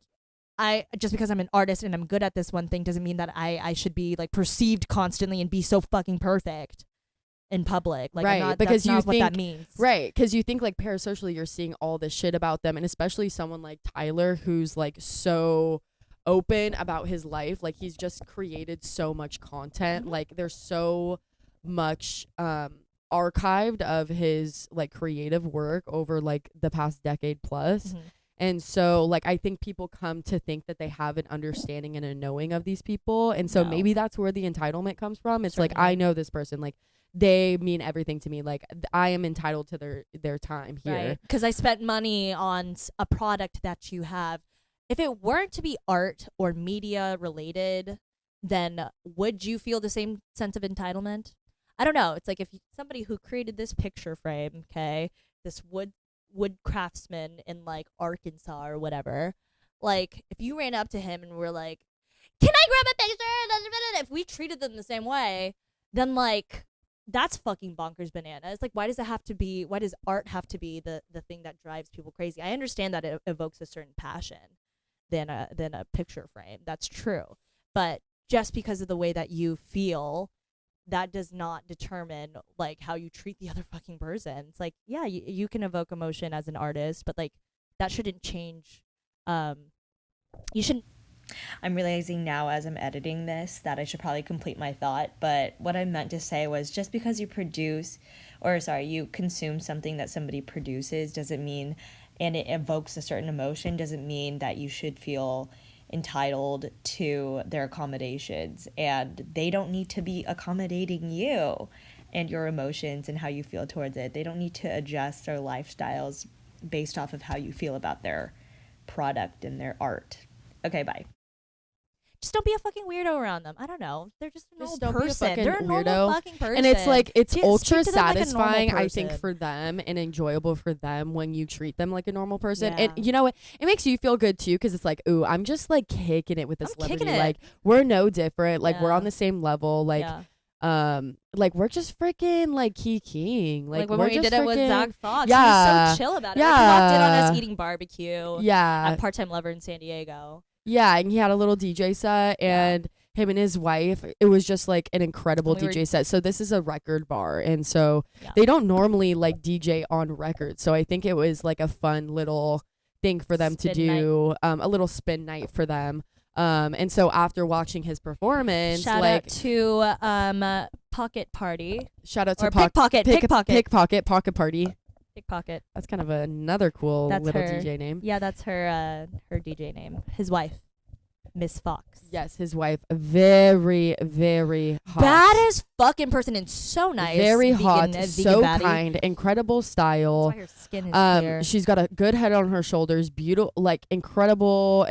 just because I'm an artist and I'm good at this one thing doesn't mean that I should be like perceived constantly and be so fucking perfect in public. Like, right, because that's not what that means. Right, because you think like parasocially you're seeing all this shit about them, and especially someone like Tyler who's like so open about his life. Like, he's just created so much content. Like, there's so much archived of his like creative work over like the past decade plus. And so, like, I think people come to think that they have an understanding and a knowing of these people. And so maybe that's where the entitlement comes from. It's like, I know this person. Like, they mean everything to me. Like, I am entitled to their time here. Right. Because I spent money on a product that you have. If it weren't to be art or media related, then would you feel the same sense of entitlement? I don't know. It's like if somebody who created this picture frame, okay, this wood craftsman in like Arkansas or whatever, like if you ran up to him and were like, can I grab a picture? If we treated them the same way, then like that's fucking bonkers bananas. Like, why does art have to be the thing that drives people crazy? I understand that it evokes a certain passion than a picture frame. That's true. But just because of the way that you feel, that does not determine like how you treat the other fucking person. It's like, yeah, you can evoke emotion as an artist, but like that shouldn't change. You shouldn't. I'm realizing now as I'm editing this that I should probably complete my thought, but what I meant to say was just because you consume something that somebody produces doesn't mean, and it evokes a certain emotion, doesn't mean that you should feel entitled to their accommodations, and they don't need to be accommodating you. and your emotions and how you feel towards it. They don't need to adjust their lifestyles based off of how you feel about their product and their art. Okay, bye. Just don't be a fucking weirdo around them. I don't know. They're just a normal Just don't be a person. fucking They're a normal weirdo. fucking person. And it's like it's Speak ultra to them like a normal satisfying, I think, person. for them and enjoyable for them when you treat them like a normal person. Yeah. And you know what? It makes you feel good too because it's like, ooh, I'm just like kicking it with this I'm kicking celebrity. it. Like we're no different. Like we're Yeah. on the same level. Like like we're just freaking like kikiing. Like when we're we just did it with freaking- Zach Fox. Yeah. He was so chill about it. Like, he walked in on us Yeah. eating barbecue Yeah. at Part Time Lover in San Diego. Yeah, and he had a little DJ set, and him and his wife, it was just like an incredible And we were- DJ set. So this is a record bar, and so Yeah. they don't normally like DJ on record. So I think it was like a fun little thing for them to Spin night. do, a little spin night for them. And so after watching his performance, Shout like out to Pocket Party shout out to or Pickpocket. Pocket Party. Pickpocket. That's kind of another cool That's little her. DJ name. Yeah, that's her DJ name. His wife, Miss Fox. Yes, his wife, very, very hot. Bad as fucking person and so nice. Very Vegan- hot, vegan so baddie. kind, incredible style. That's why her skin is clear. She's got a good head on her shoulders, beautiful, like incredible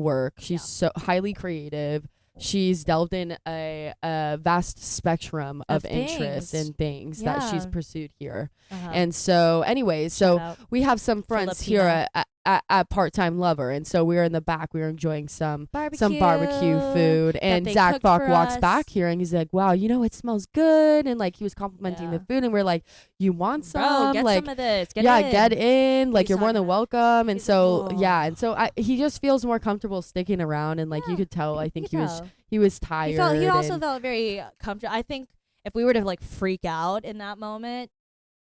work. She's so highly creative. She's delved in a vast spectrum of interests things. and things that she's Yeah. pursued here. Uh-huh. And so, anyways, Shout so out. we have some friends here Filipino. at Part Time Lover, and so we're in the back. We're enjoying some barbecue Barbecue food, and they Zach cooked Fox for walks us. back here, and he's like, "Wow, you know, it smells good," and like he was complimenting the Yeah. food, and we're like, "You want some? Bro, get like, some of this. Get yeah, in. get in. Like He's you're more than talking about- welcome." And he's so like, yeah, "Oh." and so he just feels more comfortable sticking around, and like you Yeah, could tell. I think You he was know. tired. He also and- felt very comfortable. I think if we were to like freak out in that moment,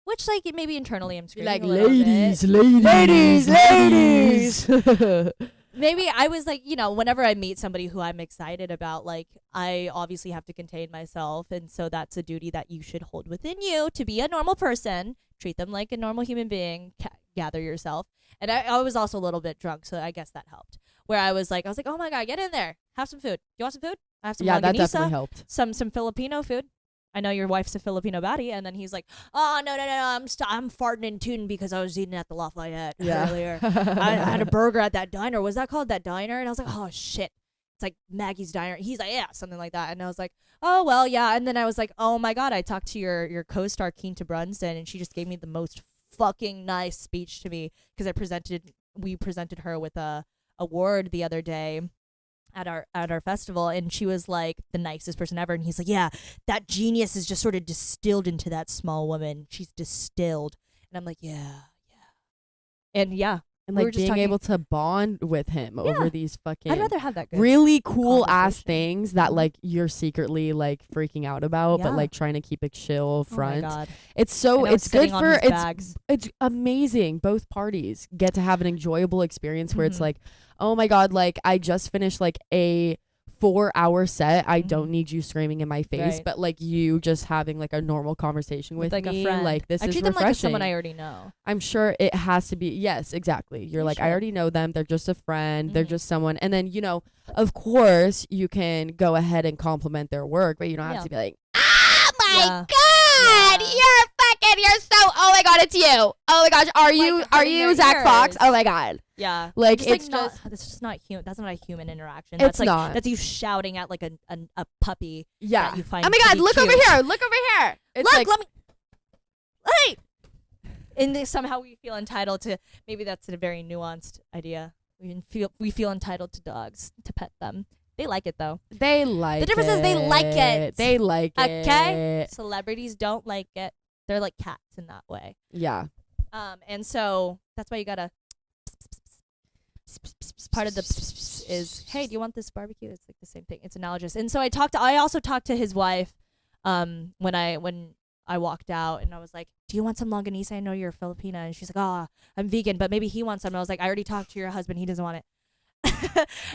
which like maybe internally I'm screaming like a little ladies, bit. ladies. Maybe I was like, whenever I meet somebody who I'm excited about, like I obviously have to contain myself, and so that's a duty that you should hold within you to be a normal person. Treat them like a normal human being. Gather yourself. And I was also a little bit drunk, so I guess that helped. Where I was like, oh my god, get in there, have some food. You want some food? I have some Yeah, that longanisa, definitely helped. some Filipino food. I know your wife's a Filipino baddie, and then he's like, "Oh no, I'm farting in tune because I was eating at the Lafayette earlier. I had a burger at that diner. Was that called that diner?" And I was like, "Oh shit, it's like Maggie's Diner." He's like, "Yeah, something like that." And I was like, "Oh well, yeah." And then I was like, "Oh my god," I talked to your co-star Keenta Brunston, and she just gave me the most fucking nice speech to me because we presented her with a award the other day at our festival, and she was like the nicest person ever. And he's like, "Yeah, that genius is just sort of distilled into that small woman. She's distilled." And I'm like, yeah. And yeah, And we were like just being talking- able to bond with him over these fucking I'd rather have that good really cool ass conversation. things that Mhm. like you're secretly like freaking out about, but Yeah. like trying to keep it chill Oh my front. god. It's so And I was it's good sitting on for his bags. it's amazing. Both parties get to have an enjoyable experience where it's Mhm. like, oh my god, like I just finished like a 4-hour set. I don't need you screaming in my face, Right. but like you just having like a normal conversation with like me. a friend. Like this I is treat them refreshing. like someone I already know. I'm sure it has to be. Yes, exactly. You're You like, I should. already know them. They're just a friend. They're Mhm. just someone. And then, of course, you can go ahead and compliment their work, but you don't have Yeah. to be like, Oh my Yeah. god! Yeah. You're so. Oh my god, it's you. Oh my gosh, are you hurting their Zach Fox? ears. Oh my god. Yeah. like Just, it's not, just, it's just not human. That's not a human interaction. It's That's like not. that's you shouting at like a puppy yeah. that you find. Oh my to god, be look over cute. here. Look over here. It's Look, like, let me. Hey. And somehow we feel entitled to. Maybe that's a very nuanced idea. We feel entitled to dogs to pet them. They like it though. they like difference is they like it. They like Okay. it. Celebrities don't like it. They're like cats in that way. Yeah. And so that's why you gotta. Part of the is, hey, do you want this barbecue? It's like the same thing. It's analogous. And so I also talked to his wife, when I walked out, and I was like, do you want some longanisa? I know you're Filipina. And she's like, oh, I'm vegan, but maybe he wants some. And I was like, I already talked to your husband. He doesn't want it.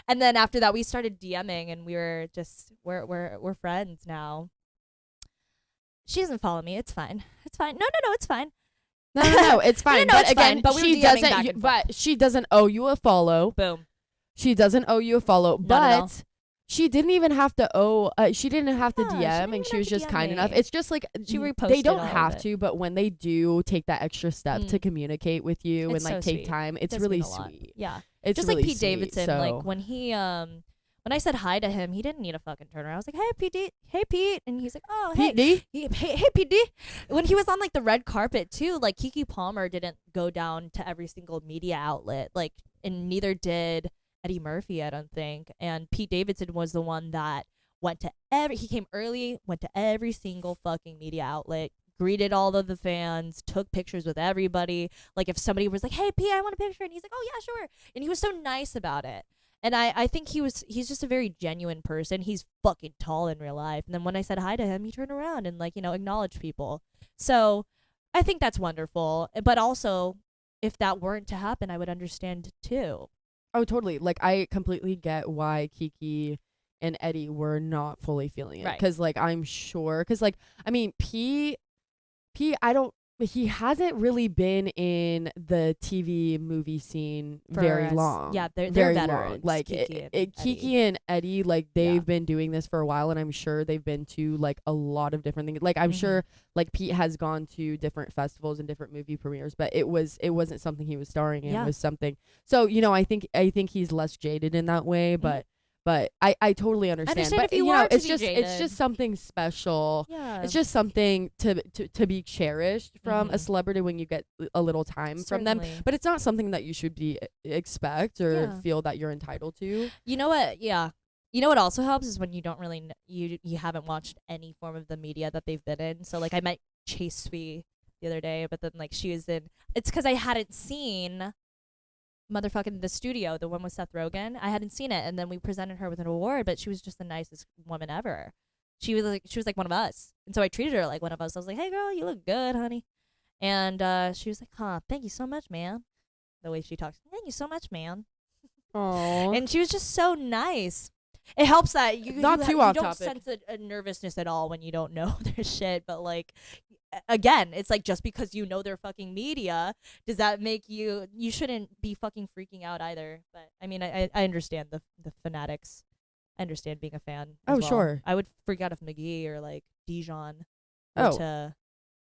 And then after that, we started DMing, and we were just we're friends now. She doesn't follow me. It's fine. It's fine. No, it's fine. No, it's fine. no, but it's again, fine, but we were she DMing doesn't. back and forth. But she doesn't owe you a follow. Boom. She doesn't owe you a follow, Not at all. but she didn't even have to she didn't have to Yeah, she DM, didn't and even she have was to just DM kind enough. me. It's just like She they reposted don't all of have it. to, but when they do take that extra step to Mm. communicate with you It's and like so take sweet. time, it's Does really mean a lot. sweet. Yeah. It's Just really like Pete sweet, Davidson, so. like when I said hi to him, he didn't need a fucking turnaround. I was like, hey Pete, and he's like, oh hey. Pete D? Hey Pete D. When he was on like the red carpet too, like Keke Palmer didn't go down to every single media outlet, like, and neither did Eddie Murphy, I don't think. And Pete Davidson was the one that he came early, went to every single fucking media outlet, greeted all of the fans, took pictures with everybody. Like if somebody was like, hey Pete, I want a picture, and he's like, oh yeah, sure. And he was so nice about it. And I think he's just a very genuine person. He's fucking tall in real life. And then when I said hi to him, he turned around and like, acknowledged people. So I think that's wonderful. But also, if that weren't to happen, I would understand too. Oh, totally. Like I completely get why Keke and Eddie were not fully feeling it. Right. Because like I'm sure, because like I mean P, he hasn't really been in the TV movie scene very long. Yeah, they're very long. veterans. Like Keke and Eddie, like they've been doing this for a while, and I'm sure they've been to like a lot of different things. Like I'm Mhm. sure like Pete has gone to different festivals and different movie premieres, but it wasn't something he was starring in. Yeah. It was something. So I think he's less jaded in that way, but I totally understand. Understand But if you are to it's be just jaded. something special. Yeah. It's just something to be cherished from a Mhm. celebrity when you get a little time from them. Certainly. But it's not something that you should be expect or Yeah. feel that you're entitled to. You know what? Yeah. You know what also helps is when you don't really you haven't watched any form of the media that they've been in. So like I met Chase Sui the other day, but then like she was in. It's because I hadn't seen motherfucking The Studio, the one with Seth Rogen. I hadn't seen it, and then we presented her with an award, but she was just the nicest woman ever. She was like one of us, and so I treated her like one of us. I was like, "Hey, girl, you look good, honey," and she was like, "Huh, thank you so much, man." The way she talks, "Thank you so much, man," Oh, and she was just so nice. It helps that you Not you too you off don't topic. sense a nervousness at all when you don't know their shit, but like. Again, it's like just because you know their fucking media, does that make you shouldn't be fucking freaking out either. But I mean, I understand the fanatics. I understand being a fan. Oh, as well. sure. I would freak out if McGee or like Dijon were Oh. to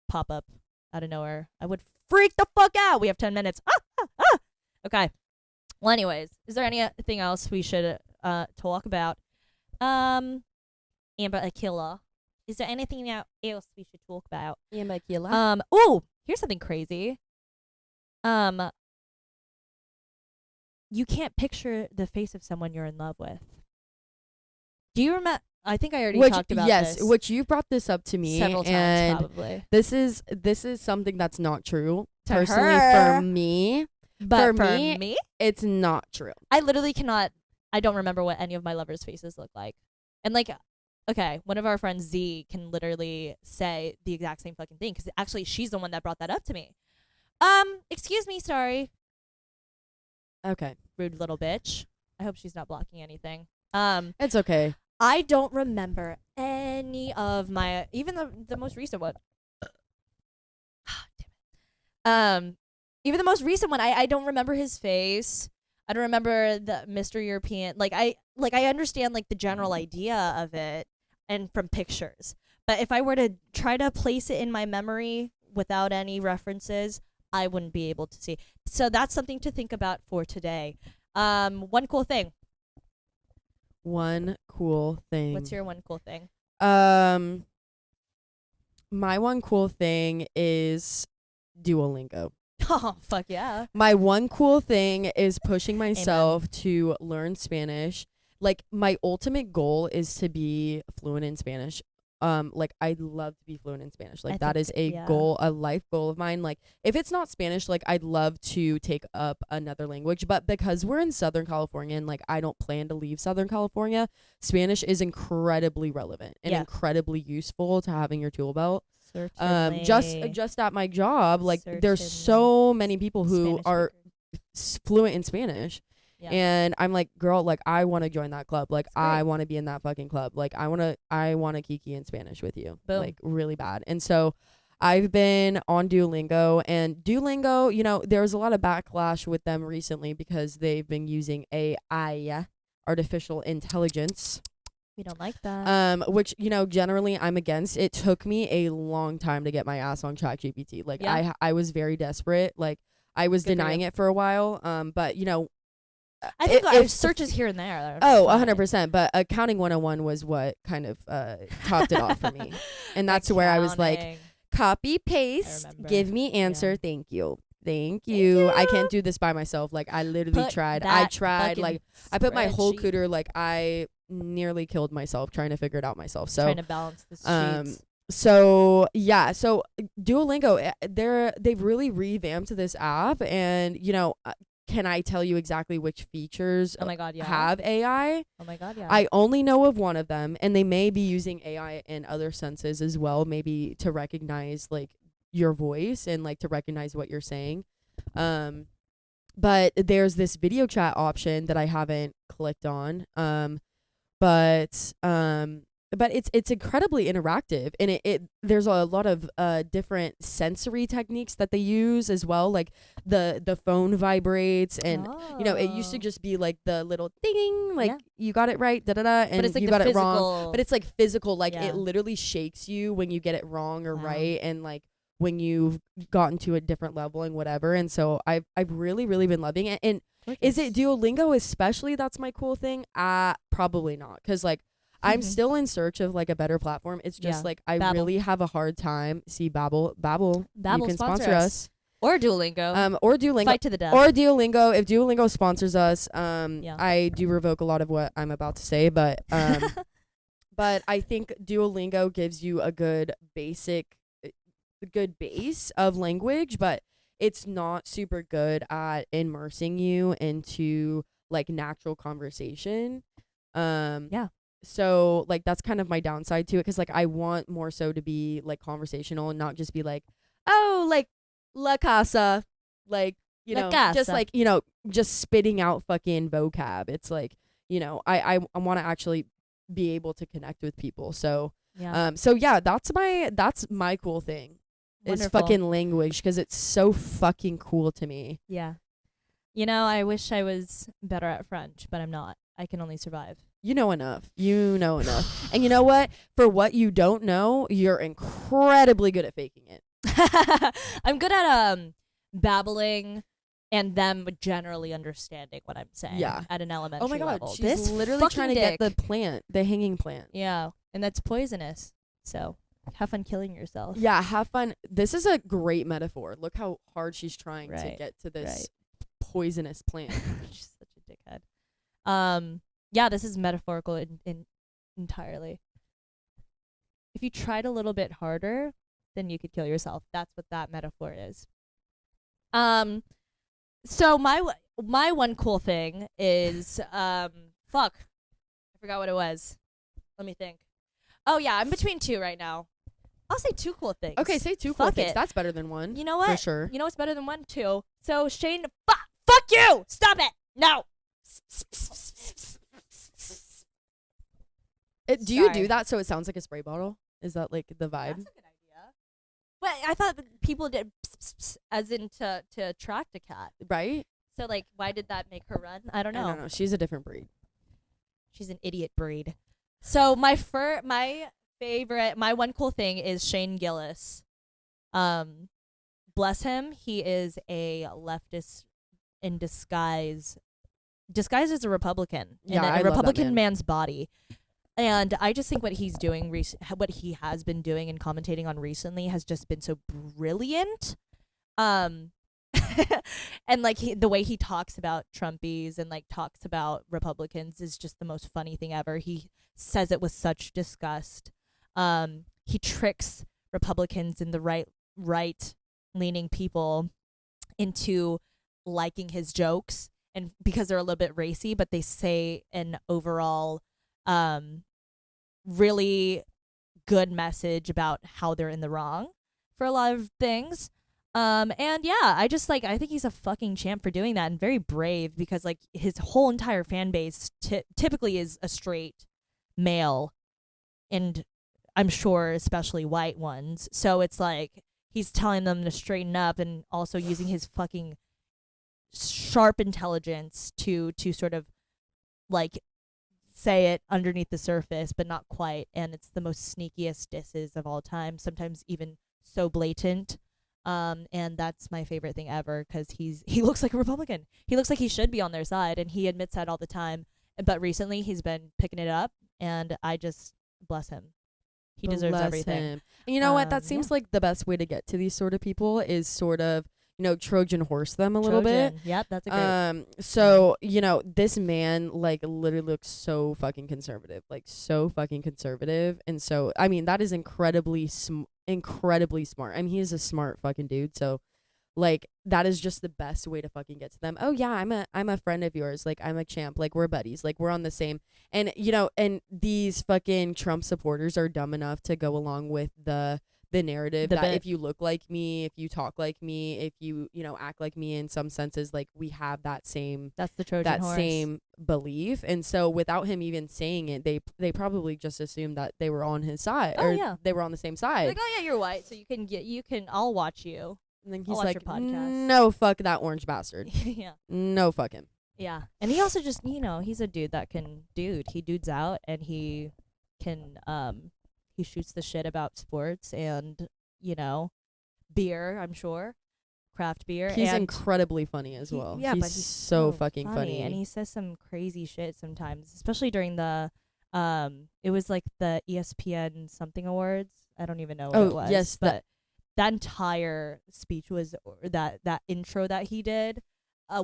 pop up out of nowhere. I would freak the fuck out. We have 10 minutes. Okay. Well, anyways, is there anything else we should talk about? Amber Akilla. Is there anything else we should talk about? Oh, here's something crazy. You can't picture the face of someone you're in love with. Do you remember? I think I already talked about yes, this which you brought this up to me several times, and probably. this is something that's not true. To Personally, her. for me, But for for me- me, it's not true. I literally cannot. I don't remember what any of my lovers' faces look like. And like, okay, one of our friends Z can literally say the exact same fucking thing because actually she's the one that brought that up to me. Excuse me, sorry, Okay, rude little bitch. I hope she's not blocking anything. it's okay. I don't remember any of my, even the most recent one. Damn it. Even the most recent one, I don't remember his face. I don't remember the Mr. European. I understand like the general idea of it and from pictures. But if I were to try to place it in my memory without any references, I wouldn't be able to see. So that's something to think about for today. One cool thing. One cool thing. What's your one cool thing? My one cool thing is Duolingo. Oh, fuck yeah. My one cool thing is pushing myself to learn Spanish. Like my ultimate goal is to be fluent in Spanish. Like I'd love to be fluent in Spanish. Like that is a goal, a life goal of mine. Like if it's not Spanish, like I'd love to take up another language, but because we're in Southern California and like I don't plan to leave Southern California, Spanish is incredibly relevant and Yeah. incredibly useful to having your tool belt. Certainly. Just at my job, like there's Certainly. so many people who Spanish are speakers. fluent in Spanish. Yeah. And I'm like, girl, like I want to join that club. Like It's great. I want to be in that fucking club. Like I want to kiki in Spanish with you. Boom. Like really bad. And so I've been on Duolingo, and Duolingo, you know, there was a lot of backlash with them recently because they've been using AI, artificial intelligence. We don't like that. Which, you know, generally I'm against. It took me a long time to get my ass on ChatGPT. Like Yeah. I was very desperate. Like I was Good for denying you. it for a while. But you know, I think I if- have searches here and there. That are Oh, fine. 100%. But accounting 101 was what kind of topped it off for me. And that's where I was like, Accounting. copy, paste, remember. give me answer. Yeah. Thank you. Thank you. I can't do this by myself. Like I literally Put tried. I that tried. fucking Like I put my whole spreadsheet. cooter. Like I nearly killed myself trying to figure it out myself. So trying to balance the um, sheets. so yeah, so Duolingo, they've really revamped this app, and you know, can I tell you exactly which features Oh my god, yeah. have AI? Oh my god, yeah. I only know of one of them, and they may be using AI in other senses as well, maybe to recognize like your voice and like to recognize what you're saying. But there's this video chat option that I haven't clicked on. But it's incredibly interactive, and it there's a lot of different sensory techniques that they use as well. Like the phone vibrates, and you know, it used to Oh. just be like the little ding, like Yeah. you got it right, da da da, and but it's like you the got it physical, wrong. But it's like physical, like Yeah. it literally shakes you when you get it wrong or Wow. right, and like when you've gotten to a different level and whatever. And so I've really been loving it. And is it Duolingo especially that's my cool thing? Probably not, because like I'm Mhm. still in search of like a better platform. It's just Yeah. like I Babbel. really have a hard time. See, Babbel, you Babbel can sponsor us. or Duolingo? Or Duolingo, Fight to the death. or Duolingo. If Duolingo sponsors us, Yeah. I do revoke a lot of what I'm about to say, but but I think Duolingo gives you a good base of language, but it's not super good at immersing you into like natural conversation. Yeah. So like that's kind of my downside to it, because like I want more so to be like conversational and not just be like, oh, like la casa, like, you La know, just casa. like, you know, just spitting out fucking vocab. It's like, you know, I want to actually be able to connect with people. So yeah. so yeah, that's my cool thing. Is Wonderful. fucking language, because it's so fucking cool to me. Yeah. You know, I wish I was better at French, but I'm not. I can only survive. You know enough. And you know what? For what you don't know, you're incredibly good at faking it. I'm good at babbling and them generally understanding what I'm saying. Yeah. At an elementary Oh my god, level. she's This literally fucking trying to dick. get the hanging plant. Yeah, and that's poisonous. So have fun killing yourself. Yeah, have fun. This is a great metaphor. Look how hard she's trying to Right, get to this right. poisonous plant. She's such a dickhead. Yeah, this is metaphorical in entirely. If you tried a little bit harder, then you could kill yourself. That's what that metaphor is. So my one cool thing is fuck. I forgot what it was. Let me think. Oh yeah, I'm between two right now. I'll say two cool things. Okay, say two cool Fuck things. it. That's better than one. You know what? For sure. You know what's better than one? Two. So Shane, fuck you! Stop it! No. Do you Sorry. do that so it sounds like a spray bottle? Is that like the vibe? That's a good idea. But I thought that people did as in to attract a cat. Right? So like, why did that make her run? I don't know. I don't know. She's a different breed. She's an idiot breed. So my favorite, my one cool thing is Shane Gillis. Bless him. He is a leftist in disguise as a Republican Yeah, in I a love that Republican man. man's body. And I just think what he's doing, what he has been doing and commentating on recently has just been so brilliant. And like the way he talks about Trumpies and like talks about Republicans is just the most funny thing ever. He says it with such disgust. He tricks Republicans and the right leaning people into liking his jokes, and because they're a little bit racy, but they say an overall really good message about how they're in the wrong for a lot of things. And yeah, I think he's a fucking champ for doing that, and very brave, because like his whole entire fan base typically is a straight male, and I'm sure especially white ones. So it's like he's telling them to straighten up, and also using his fucking sharp intelligence to sort of like say it underneath the surface, but not quite. And it's the most sneakiest disses of all time. Sometimes even so blatant. And that's my favorite thing ever because he looks like a Republican. He looks like he should be on their side, and he admits that all the time. But recently, he's been picking it up, and I just bless him. He deserves Bless everything. him. And you know what? That Yeah. seems like the best way to get to these sort of people is sort of, Trojan horse them a little bit. Trojan. Yep, that's a great. So, this man like literally looks so fucking conservative. Like so fucking conservative. And so, I mean, that is incredibly smart. I mean, he's a smart fucking dude. So like that is just the best way to fucking get to them. Oh yeah, I'm a friend of yours. Like I'm a champ. Like we're buddies. Like we're on the same. And and these fucking Trump supporters are dumb enough to go along with the narrative that if you look like me, if you talk like me, if you act like me in some senses, like we have that same That's the Trojan horse. same belief. And so without him even saying it, they probably just assumed that they were on his side Oh, or yeah. they were on the same side. Like, oh yeah, you're white, so I'll watch you. And then I'll he's watch like, your podcast. no, fuck that orange bastard. Yeah. No, fuck him. Yeah. And he also just, he's a dude that he dudes out and he can, he shoots the shit about sports and, beer, I'm sure. Craft beer. He's and incredibly funny as well. Yeah, he's but he's so fucking funny. And he says some crazy shit sometimes, especially during the, it was like the ESPN something awards. I don't even know what it was. Yes, but that entire speech that intro that he did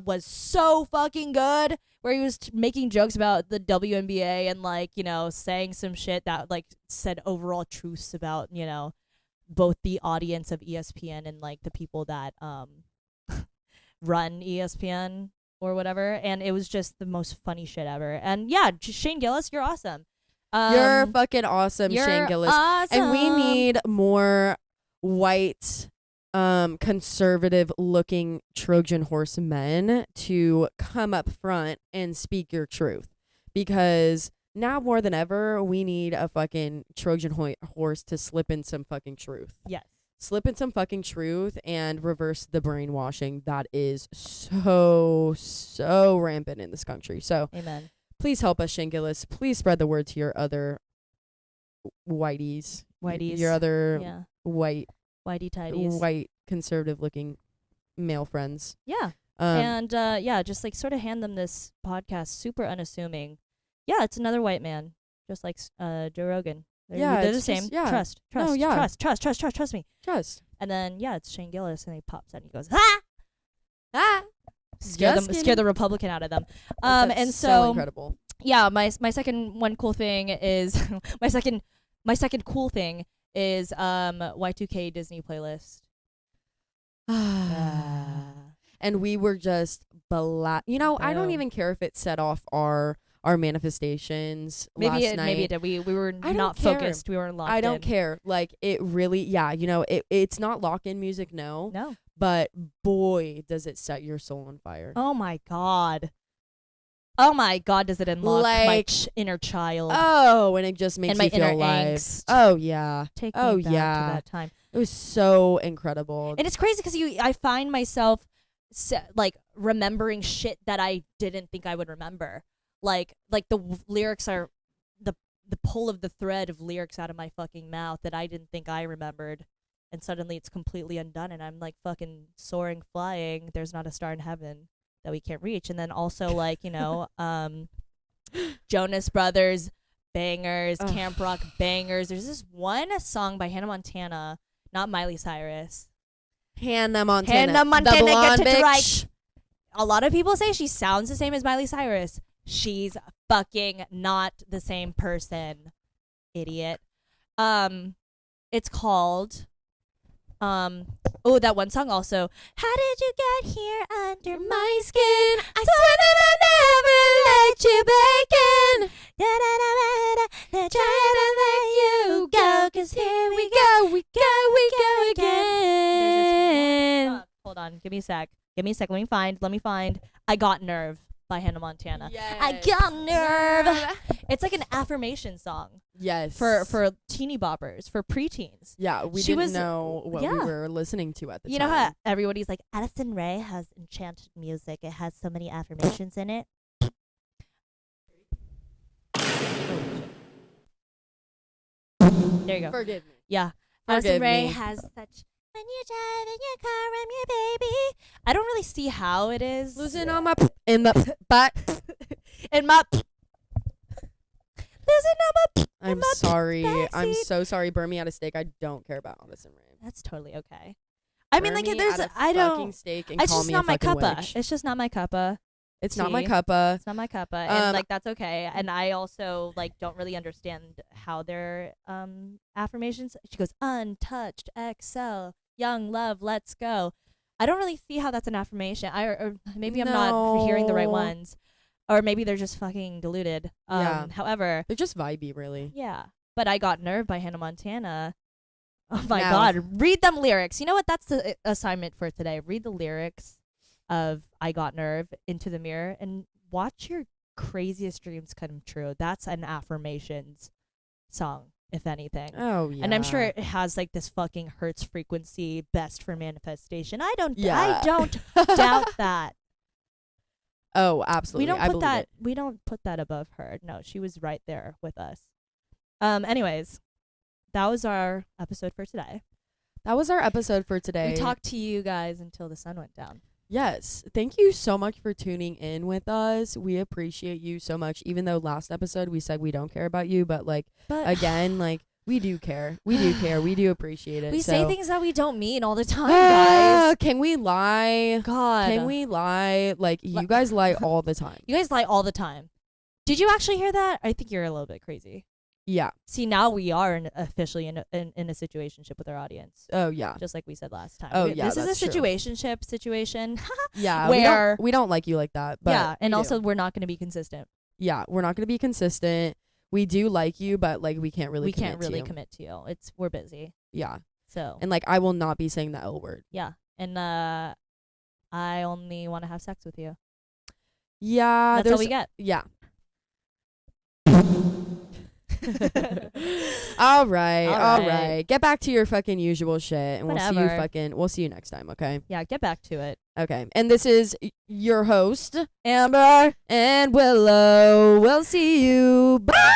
was so fucking good, where he was making jokes about the WNBA and saying some shit that said overall truths about both the audience of ESPN and the people that run ESPN or whatever. And it was just the most funny shit ever. And yeah, Shane Gillis, you're awesome. You're fucking awesome, you're Shane Gillis. awesome. And we need more white conservative looking Trojan horse men to come up front and speak your truth, because now more than ever we need a fucking Trojan horse to slip in some fucking truth. Yes. Slip in some fucking truth and reverse the brainwashing that is so rampant in this country. So Amen. please help us, Shane Gillis. Please spread the word to your other whiteys. Your other Yeah. white Whitey-tidies. conservative looking male friends. Yeah. Um, And just sort of hand them this podcast, super unassuming. Yeah, it's another white man, just like Joe Rogan. They're the it's same. just- yeah. Trust No, yeah. trust me. Trust. And then it's Shane Gillis, and he pops out and he goes, ah! Ah. Scare Just the Republican out of them. That's And so so incredible. yeah, my second one cool thing is my second cool thing is Y2K Disney playlist. And we were just I don't Boom. even care if it set off our manifestations last night. Maybe it did. We were I don't not care. focused. We weren't locked I in. don't care. Like it really, it's not lock-in music, no. No. But boy, does it set your soul on fire. Oh my god. Oh my god, does it unlock my Like- inner child Oh, and it just makes and my you feel inner alive. angst? Oh yeah, Take me oh, back yeah. to that time. it was so incredible. And it's crazy because I find myself remembering shit that I didn't think I would remember. Like lyrics are the pull of the thread of lyrics out of my fucking mouth that I didn't think I remembered, and suddenly it's completely undone, and I'm fucking soaring, flying. There's not a star in heaven that we can't reach. And then also Jonas Brothers bangers, Ugh. camp rock bangers. There's this one song by Hannah Montana, not Miley Cyrus. Hannah Montana, Hannah Montana, the blonde get it bitch. right. A lot of people say she sounds the same as Miley Cyrus. She's fucking not the same person, idiot. It's called that one song also. How did you get here under my skin? I swear that I'll never let you back in. Try to let you go, 'cause here we go again. Hold on, give me a sec. Let me find. I Got Nerve by Hannah Montana. I got nerve. It's like an affirmation song Yes. for teeny boppers, for preteens. Yeah, we She didn't was- know what we yeah. were listening to at the You time. know how everybody's like, Addison Rae has enchanted music. It has so many affirmations in it. There you go. Forgive me. Yeah. Forgive Addison Rae me. has such. When you drive in your car, I'm your baby. I don't really see how it is. Losing all my in the butt. and my. Losing all my. I'm my sorry. I'm backseat. so sorry. Burn me out of steak. I don't care about Addison Rae. That's totally okay. I mean, Burn like, me there's. out of I fucking don't. steak and It's call just me not a my fucking cuppa. witch. It's just not my cuppa. It's not my tea. cuppa. It's not my cuppa, and like Um, that's okay. And I also like don't really understand how their affirmations. She goes untouched, excel, young love, let's go. I don't really see how that's an affirmation. Or maybe I'm not hearing the right No. ones, or maybe they're just fucking deluded. Yeah. However, They're just vibey, really. yeah. But I Got Nerve by Hannah Montana. Oh my Now- God! Read them lyrics. You know what? That's the assignment for today. Read the lyrics of I Got Nerve into the mirror and watch your craziest dreams come true. That's an affirmations song, if anything. Oh yeah. And I'm sure it has like this fucking hertz frequency best for manifestation. I don't Yeah. doubt that. Oh, absolutely. We don't I put believe that it. we don't put that above her. No, she was right there with us. Anyways, that was our episode for today. That was our episode for today. We talked to you guys until the sun went down. Yes. Thank you so much for tuning in with us. We appreciate you so much. Even though last episode we said we don't care about you, but like But again, like we do care. We do care. We do appreciate it. we so. say things that we don't mean all the time, guys. Can we lie? God. Can we lie? Like Li- you guys lie all the time. You guys lie all the time. Did you actually hear that? I think you're a little bit crazy. Yeah. See, now we are officially in a situationship with our audience, Oh yeah. just like we said last time. Oh, yeah, this is that's a true. situationship situation. Yeah. Where- we don't like you like that. But yeah, and we also do. we're not going to be consistent. yeah, we're not gonna be consistent. We do like you, but like we can't really. We can't commit to really you. commit to you. We're busy, Yeah, so and like I will not be saying the L word. yeah. And I only want to have sex with you. Yeah, That's all we there's- get. Yeah. All right. All right. Get back to your fucking usual shit, and Whatever. we'll see you next time. Okay. Yeah, get back to it. Okay. And this is your host Amber. and Willow. We'll see you. Bye.